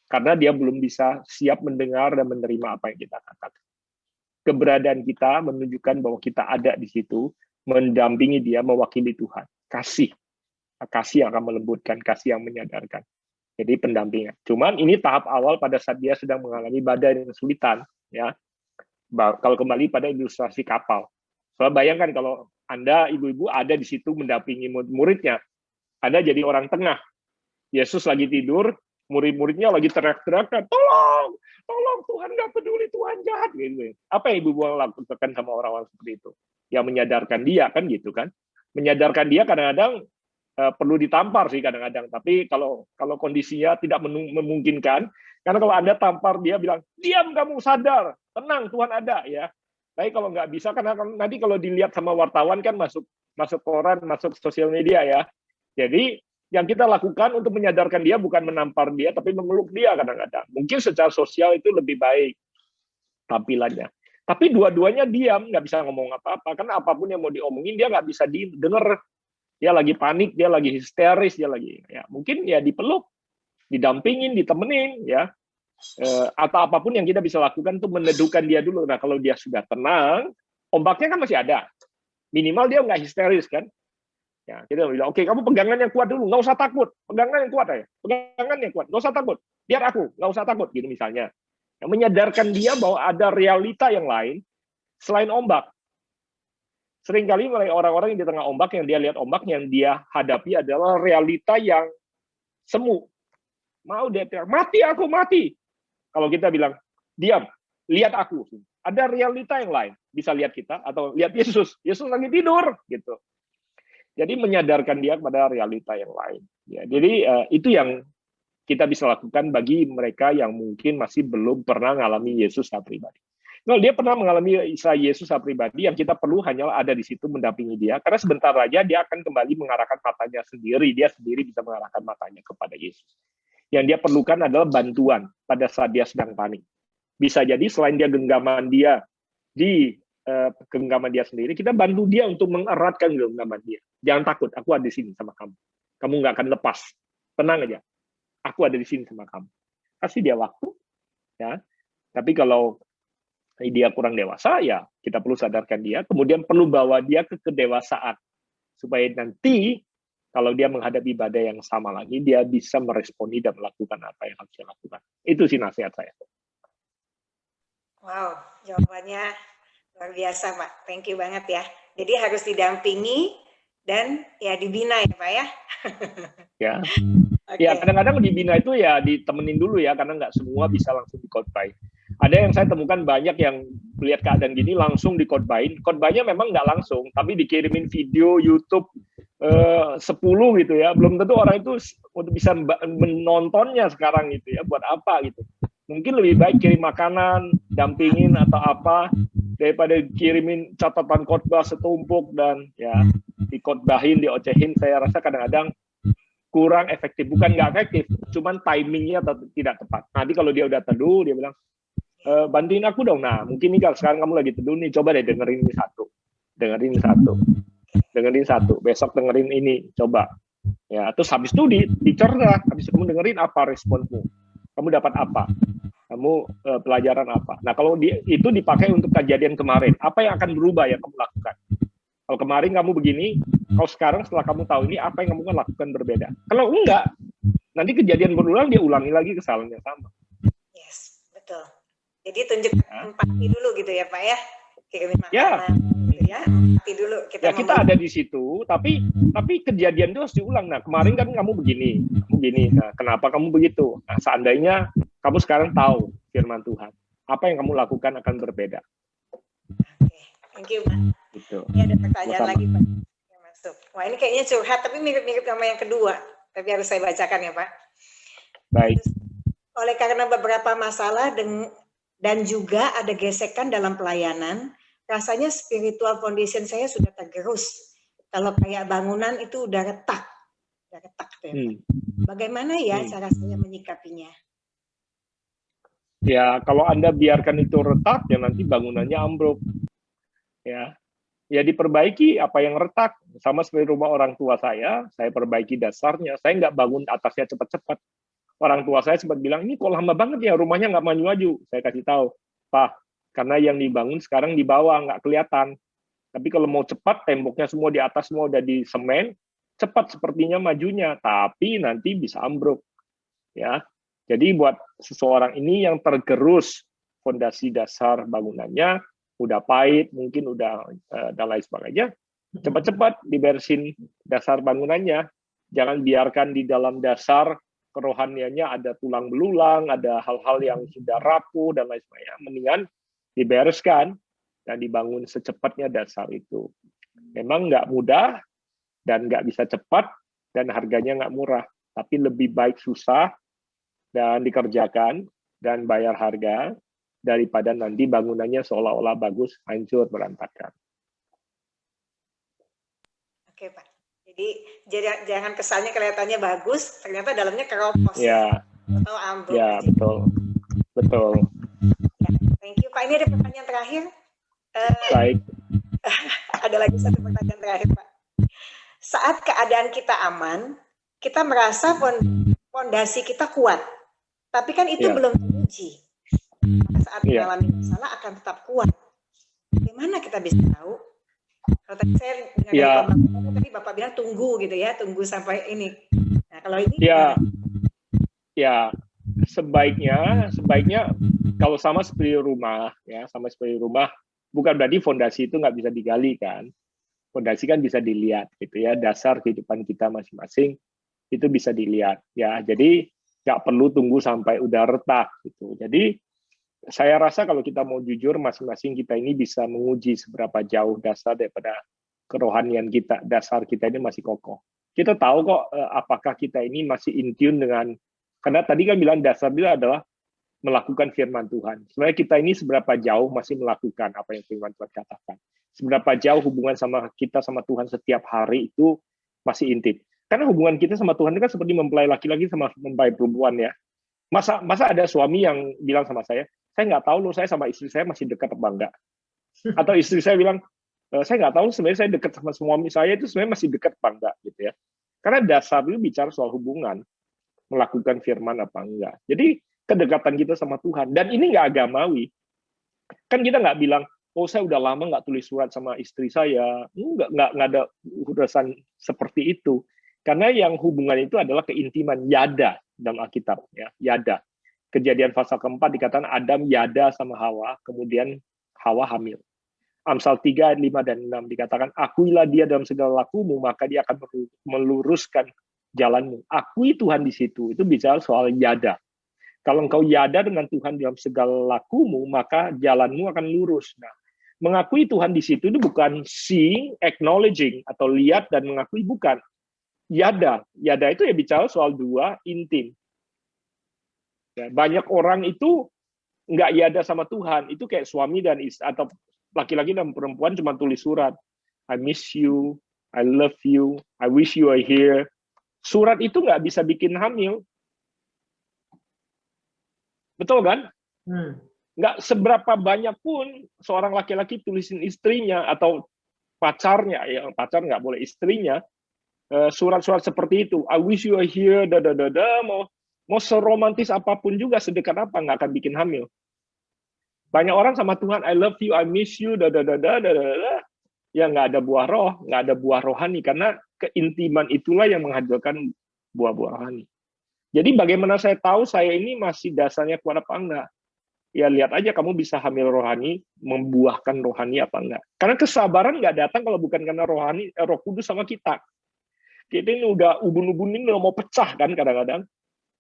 Karena dia belum bisa siap mendengar dan menerima apa yang kita katakan. Keberadaan kita menunjukkan bahwa kita ada di situ, mendampingi dia, mewakili Tuhan. Kasih yang akan melembutkan, kasih yang menyadarkan. Jadi pendampingan. Cuman ini tahap awal pada saat dia sedang mengalami badai dan kesulitan. Ya, kalau kembali pada ilustrasi kapal. Soalnya bayangkan kalau Anda, ibu-ibu, ada di situ mendampingi muridnya. Anda jadi orang tengah. Yesus lagi tidur, murid-muridnya lagi teriak-teriakan, tolong, Tuhan nggak peduli, Tuhan jahat. Gitu. Apa yang ibu lakukan sama orang-orang seperti itu? Yang menyadarkan dia, kan gitu kan? Menyadarkan dia kadang-kadang perlu ditampar sih kadang-kadang. Tapi kalau kondisinya tidak memungkinkan, karena kalau Anda tampar dia bilang, diam kamu, sadar, tenang, Tuhan ada ya. Tapi kalau nggak bisa, karena nanti kalau dilihat sama wartawan kan masuk koran, masuk sosial media ya. Jadi yang kita lakukan untuk menyadarkan dia bukan menampar dia, tapi memeluk dia kadang-kadang. Mungkin secara sosial itu lebih baik tampilannya. Tapi dua-duanya diam, nggak bisa ngomong apa-apa. Karena apapun yang mau diomongin, dia nggak bisa didengar. Dia lagi panik, dia lagi histeris, dia lagi ya mungkin ya dipeluk, didampingin, ditemenin ya. Atau apapun yang kita bisa lakukan untuk meneduhkan dia dulu. Nah, kalau dia sudah tenang, ombaknya kan masih ada. Minimal dia nggak histeris kan. Ya, kita bilang, oke, kamu pegangan yang kuat dulu, nggak usah takut. Pegangan yang kuat aja. Pegangan yang kuat, nggak usah takut. Biar aku, nggak usah takut, gitu misalnya. Yang menyadarkan dia bahwa ada realita yang lain selain ombak. Seringkali orang-orang yang di tengah ombak, yang dia lihat ombak, yang dia hadapi adalah realita yang semu. Mau dia teriak, mati aku, mati. Kalau kita bilang, diam, lihat aku. Ada realita yang lain. Bisa lihat kita, atau lihat Yesus. Yesus lagi tidur, gitu. Jadi menyadarkan dia kepada realita yang lain. Ya, jadi itu yang kita bisa lakukan bagi mereka yang mungkin masih belum pernah mengalami Yesus secara pribadi. Kalau dia pernah mengalami Yesus secara pribadi, yang kita perlu hanyalah ada di situ mendampingi dia, karena sebentar saja dia akan kembali mengarahkan matanya sendiri. Dia sendiri bisa mengarahkan matanya kepada Yesus. Yang dia perlukan adalah bantuan pada saat dia sedang panik. Bisa jadi selain dia genggaman dia di genggaman dia sendiri, kita bantu dia untuk mengeratkan genggaman dia. Jangan takut, aku ada di sini sama kamu. Kamu nggak akan lepas. Tenang aja. Aku ada di sini sama kamu. Kasih dia waktu. Ya. Tapi kalau dia kurang dewasa, ya kita perlu sadarkan dia. Kemudian perlu bawa dia ke kedewasaan. Supaya nanti, kalau dia menghadapi badai yang sama lagi, dia bisa meresponi dan melakukan apa yang harus dia lakukan. Itu sih nasihat saya. Wow, jawabannya luar biasa, Pak. Thank you banget ya. Jadi harus didampingi dan ya dibina ya, Pak ya. Ya. Okay. Ya kadang-kadang dibina itu ya ditemenin dulu ya, karena nggak semua bisa langsung dikhotbah. Ada yang saya temukan banyak yang melihat keadaan gini langsung dikhotbahin. Khotbahnya memang nggak langsung, tapi dikirimin video YouTube 10 gitu ya. Belum tentu orang itu untuk bisa menontonnya sekarang gitu ya. Buat apa gitu? Mungkin lebih baik kirim makanan, dampingin atau apa, daripada kirimin catatan khotbah setumpuk dan ya dikhotbahin, diocehin. Saya rasa kadang-kadang kurang efektif. Bukan nggak efektif, cuman timingnya tidak tepat. Nanti kalau dia udah teduh, dia bilang, bantuin aku dong. Nah, mungkin nih kalau sekarang kamu lagi teduh nih, coba deh dengerin ini satu, besok dengerin ini, coba. Ya, terus habis itu dicerna, habis itu kamu dengerin apa responsmu, kamu dapat apa, kamu pelajaran apa. Nah, kalau itu dipakai untuk kejadian kemarin, apa yang akan berubah yang kamu lakukan? Kalau kemarin kamu begini, kalau sekarang setelah kamu tahu ini, apa yang kamu kan lakukan berbeda. Kalau enggak, nanti kejadian berulang, dia ulangi lagi kesalahan yang sama. Yes, betul. Jadi tunjukkan empati dulu gitu ya, Pak ya. Kirimin makanan. ya. Mati dulu Ya kita ada di situ, tapi kejadian itu harus diulang. Nah kemarin kan kamu begini. Nah kenapa kamu begitu? Nah seandainya kamu sekarang tahu firman Tuhan, apa yang kamu lakukan akan berbeda. Oke, thank you, Pak. Gitu. Ini ada pertanyaan lagi, Pak. Yang masuk. Wah ini kayaknya curhat, tapi mirip-mirip sama yang kedua. Tapi harus saya bacakan ya, Pak. Baik. Oleh karena beberapa masalah dan juga ada gesekan dalam pelayanan, rasanya spiritual foundation saya sudah tergerus. Kalau kayak bangunan itu udah retak tuh ya, Pak. Bagaimana ya cara saya menyikapinya? Ya, kalau Anda biarkan itu retak, ya nanti bangunannya ambruk. Ya, diperbaiki apa yang retak. Sama seperti rumah orang tua saya perbaiki dasarnya. Saya nggak bangun atasnya cepat-cepat. Orang tua saya sempat bilang, ini kok lama banget ya, rumahnya nggak maju-maju. Saya kasih tahu, Pak, karena yang dibangun sekarang di bawah, nggak kelihatan. Tapi kalau mau cepat, temboknya semua di atas, semua udah di semen, cepat sepertinya majunya, tapi nanti bisa ambruk. Ya, jadi buat seseorang ini yang tergerus fondasi dasar bangunannya, udah pahit, mungkin udah dan lain sebagainya, cepat-cepat dibersihin dasar bangunannya. Jangan biarkan di dalam dasar kerohaniannya ada tulang belulang, ada hal-hal yang sudah rapuh dan lain sebagainya. Mendingan dibereskan dan dibangun secepatnya dasar itu. Memang nggak mudah dan nggak bisa cepat dan harganya nggak murah, tapi lebih baik susah dan dikerjakan dan bayar harga daripada nanti bangunannya seolah-olah bagus, hancur, berantakan. Oke, Pak. Jadi jangan kesannya kelihatannya bagus, ternyata dalamnya keropos. Ya. Atau ambruk. Ya, betul. Ya, thank you, Pak. Ini ada pertanyaan terakhir. Baik. Ada lagi satu pertanyaan terakhir, Pak. Saat keadaan kita aman, kita merasa fondasi kita kuat. Tapi kan itu belum teruji. Saat mengalami masalah akan tetap kuat. Bagaimana kita bisa tahu? Kalau tadi saya dengar tadi Bapak bilang tunggu gitu ya, tunggu sampai ini. Nah, kalau ini ya sebaiknya kalau sama seperti rumah ya, bukan berarti fondasi itu nggak bisa digali kan. Fondasi kan bisa dilihat gitu ya, dasar kehidupan kita masing-masing itu bisa dilihat ya. Jadi nggak perlu tunggu sampai udah retak gitu. Jadi saya rasa kalau kita mau jujur, masing-masing kita ini bisa menguji seberapa jauh dasar daripada kerohanian kita, dasar kita ini masih kokoh. Kita tahu kok apakah kita ini masih in tune dengan, karena tadi kan bilang dasar dia adalah melakukan firman Tuhan. Sebenarnya kita ini seberapa jauh masih melakukan apa yang firman Tuhan katakan. Seberapa jauh hubungan sama kita sama Tuhan setiap hari itu masih intim. Karena hubungan kita sama Tuhan itu kan seperti mempelai laki-laki sama mempelai perempuan ya. Masa ada suami yang bilang sama saya nggak tahu loh saya sama istri saya masih dekat apa enggak. Atau istri saya bilang, saya nggak tahu sebenarnya saya dekat sama suami saya itu sebenarnya masih dekat apa enggak gitu ya. Karena dasar itu bicara soal hubungan, melakukan firman apa enggak. Jadi kedekatan kita sama Tuhan, dan ini nggak agamawi. Kan kita nggak bilang, oh saya udah lama nggak tulis surat sama istri saya. Nggak ada urusan seperti itu. Karena yang hubungan itu adalah keintiman, yada dalam Alkitab. Ya, yada. Kejadian pasal keempat dikatakan Adam yada sama Hawa, kemudian Hawa hamil. Amsal 3, 5, dan 6 dikatakan, akuilah dia dalam segala lakumu, maka dia akan meluruskan jalanmu. Akui Tuhan di situ, itu bicara soal yada. Kalau engkau yada dengan Tuhan dalam segala lakumu, maka jalanmu akan lurus. Nah, mengakui Tuhan di situ itu bukan seeing, acknowledging, atau lihat dan mengakui, bukan. Yada itu ya bicara soal dua, intim. Ya, banyak orang itu nggak yada sama Tuhan, itu kayak suami dan istri, atau laki-laki dan perempuan cuma tulis surat. I miss you, I love you, I wish you are here. Surat itu nggak bisa bikin hamil. Betul kan? Nggak seberapa banyak pun seorang laki-laki tulisin istrinya atau pacarnya, ya pacar nggak boleh, istrinya, surat-surat seperti itu. I wish you are here, mau seromantis apapun juga, sedekat apa, nggak akan bikin hamil. Banyak orang sama Tuhan, I love you, I miss you, ya nggak ada buah roh, nggak ada buah rohani, karena keintiman itulah yang menghasilkan buah-buah rohani. Jadi bagaimana saya tahu saya ini masih dasarnya kuat apa enggak? ya lihat aja kamu bisa hamil rohani, membuahkan rohani apa enggak. Karena kesabaran nggak datang kalau bukan karena rohani, Roh Kudus sama kita. Kita ini udah ubun-ubun ini udah mau pecah kan kadang-kadang.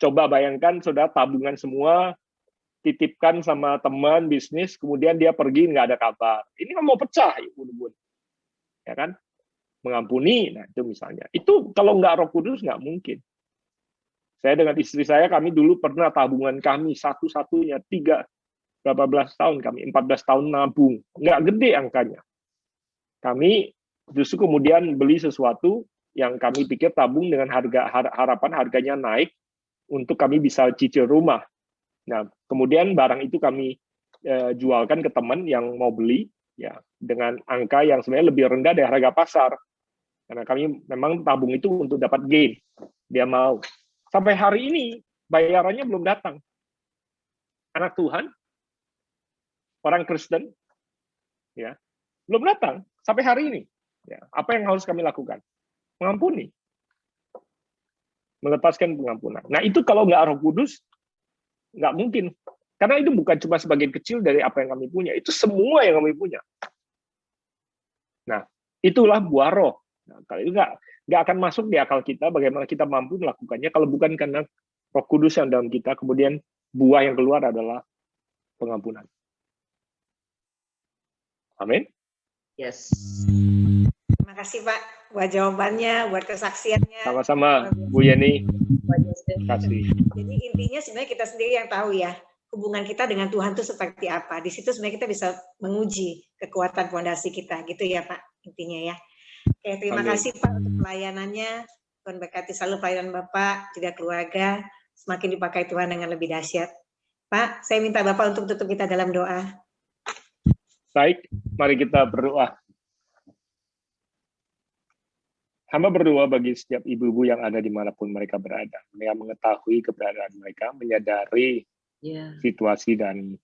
Coba bayangkan saudara tabungan semua, titipkan sama teman bisnis, kemudian dia pergi nggak ada kabar. Ini kan mau pecah, ubun-ubun. Ya kan? Mengampuni, nah itu misalnya. Itu kalau nggak Roh Kudus nggak mungkin. Saya dengan istri saya, kami dulu pernah tabungan kami satu-satunya berapa belas tahun kami, 14 tahun nabung. Nggak gede angkanya. Kami justru kemudian beli sesuatu yang kami pikir tabung dengan harapan harganya naik untuk kami bisa cicil rumah. Nah, kemudian barang itu kami jualkan ke teman yang mau beli ya dengan angka yang sebenarnya lebih rendah dari harga pasar. Karena kami memang tabung itu untuk dapat gain. Dia mau. Sampai hari ini bayarannya belum datang. Anak Tuhan, orang Kristen, ya, belum datang sampai hari ini. Ya, apa yang harus kami lakukan? Mengampuni, melepaskan pengampunan. Nah itu kalau nggak Roh Kudus, nggak mungkin. Karena itu bukan cuma sebagian kecil dari apa yang kami punya, itu semua yang kami punya. Nah itulah buah Roh. Nah, kalau itu nggak akan masuk di akal kita, bagaimana kita mampu melakukannya kalau bukan karena Roh Kudus yang dalam kita, kemudian buah yang keluar adalah pengampunan. Amin. Yes. Terima kasih Pak buat jawabannya, buat kesaksiannya. Sama-sama Bu Yeni. Terima kasih. Jadi intinya sebenarnya kita sendiri yang tahu ya, hubungan kita dengan Tuhan itu seperti apa. Di situ sebenarnya kita bisa menguji kekuatan fondasi kita, gitu ya Pak, intinya ya. Oke, terima kasih Pak untuk pelayanannya. Tuhan berkati selalu pelayanan Bapak, juga keluarga, semakin dipakai Tuhan dengan lebih dahsyat. Pak, saya minta Bapak untuk tutup kita dalam doa. Baik, mari kita berdoa. Hamba berdoa bagi setiap ibu-ibu yang ada dimanapun mereka berada. Mereka mengetahui keberadaan mereka, menyadari situasi dan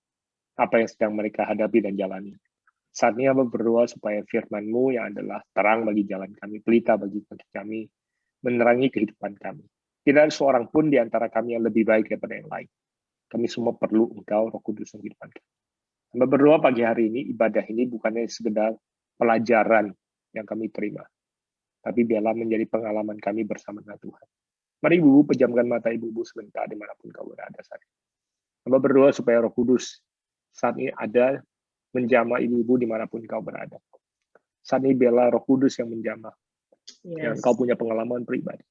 apa yang sedang mereka hadapi dan jalani. Saat ini hamba berdoa supaya firman-Mu yang adalah terang bagi jalan kami, pelita bagi kaki kami, menerangi kehidupan kami. Tidak ada seorang pun di antara kami yang lebih baik daripada yang lain. Kami semua perlu Engkau, Roh Kudus, dalam kehidupan kami. Hamba berdoa pagi hari ini, ibadah ini bukannya sekedar pelajaran yang kami terima, tapi biarlah menjadi pengalaman kami bersama dengan Tuhan. Mari ibu-ibu pejamkan mata ibu-ibu sebentar dimanapun kau berada saat ini. Hamba berdoa supaya Roh Kudus saat ini ada menjamah ibu-ibu dimanapun kau berada. Saat ini biarlah Roh Kudus yang menjamah, yang kau punya pengalaman pribadi.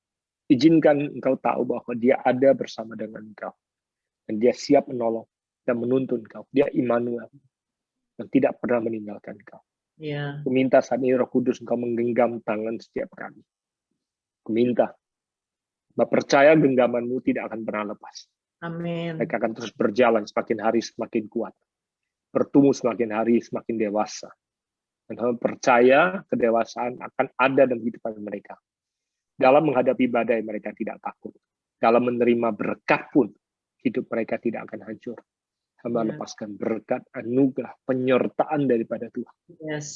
Izinkan engkau tahu bahwa dia ada bersama dengan engkau, dan dia siap menolong dan menuntun kau. Dia Immanuel, dan tidak pernah meninggalkan kau. Aku minta saat ini Roh Kudus engkau menggenggam tangan setiap kami. Aku minta, percaya genggaman-Mu tidak akan pernah lepas. Amin. Mereka akan terus berjalan semakin hari semakin kuat. Bertumbuh semakin hari semakin dewasa. Dan kami percaya kedewasaan akan ada dalam kehidupan mereka. Dalam menghadapi badai mereka tidak takut. Dalam menerima berkat pun hidup mereka tidak akan hancur. Hamba lepaskan berkat, anugerah, penyertaan daripada Tuhan.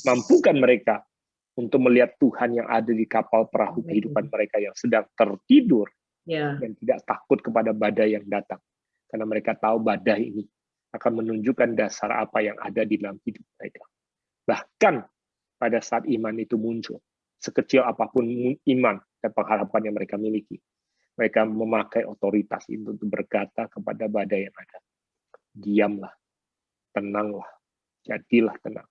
Mampukan mereka untuk melihat Tuhan yang ada di kapal perahu kehidupan mereka yang sedang tertidur dan tidak takut kepada badai yang datang. Karena mereka tahu badai ini akan menunjukkan dasar apa yang ada di dalam hidup mereka. Bahkan pada saat iman itu muncul, sekecil apapun iman dan pengharapan yang mereka miliki, mereka memakai otoritas itu untuk berkata kepada badai yang ada, diamlah, tenanglah, jadilah tenang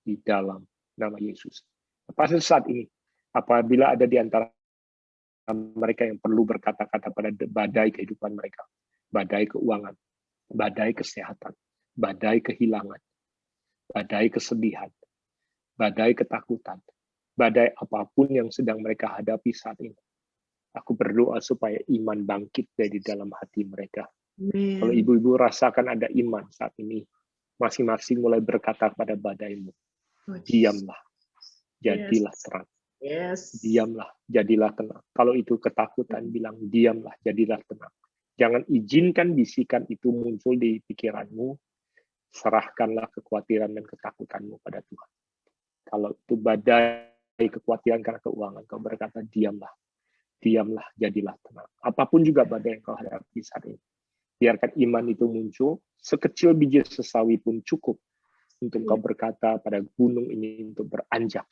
di dalam nama Yesus. Pada saat ini, apabila ada di antara mereka yang perlu berkata-kata pada badai kehidupan mereka, badai keuangan, badai kesehatan, badai kehilangan, badai kesedihan, badai ketakutan, badai apapun yang sedang mereka hadapi saat ini, aku berdoa supaya iman bangkit dari dalam hati mereka. Kalau ibu-ibu rasakan ada iman saat ini, masing-masing mulai berkata pada badaimu, diamlah, jadilah terang. Diamlah, jadilah tenang. Kalau itu ketakutan, bilang diamlah, jadilah tenang. Jangan izinkan bisikan itu muncul di pikiranmu, serahkanlah kekhawatiran dan ketakutanmu pada Tuhan. Kalau itu badai kekhawatiran karena keuangan, kau berkata diamlah, jadilah tenang. Apapun juga badai yang kau hadapi saat ini, Biarkan iman itu muncul, sekecil biji sesawi pun cukup untuk kau berkata pada gunung ini untuk beranjak.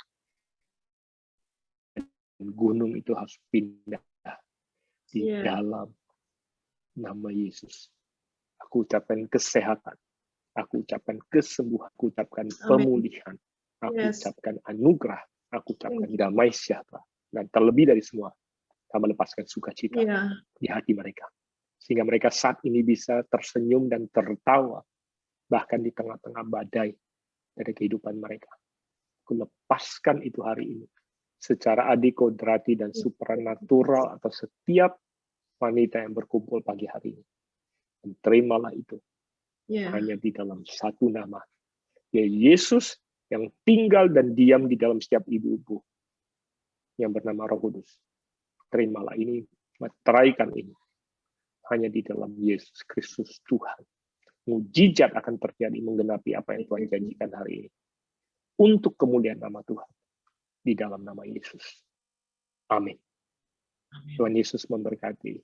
Gunung itu harus pindah di dalam nama Yesus. Aku ucapkan kesehatan, aku ucapkan kesembuhan, aku ucapkan pemulihan, aku ucapkan anugerah, aku ucapkan damai sejahtera, dan terlebih dari semua, kami melepaskan sukacita di hati mereka, sehingga mereka saat ini bisa tersenyum dan tertawa bahkan di tengah-tengah badai dari kehidupan mereka. Aku lepaskan itu hari ini secara adikodrati dan supranatural atas setiap wanita yang berkumpul pagi hari ini. Dan terimalah itu hanya di dalam satu nama, yaitu Yesus yang tinggal dan diam di dalam setiap ibu-ibu yang bernama Roh Kudus. Terimalah ini, meteraikan ini hanya di dalam Yesus Kristus Tuhan. Mujizat akan terjadi menggenapi apa yang Tuhan janjikan hari ini. Untuk kemuliaan nama Tuhan. Di dalam nama Yesus. Amin. Tuhan Yesus memberkati.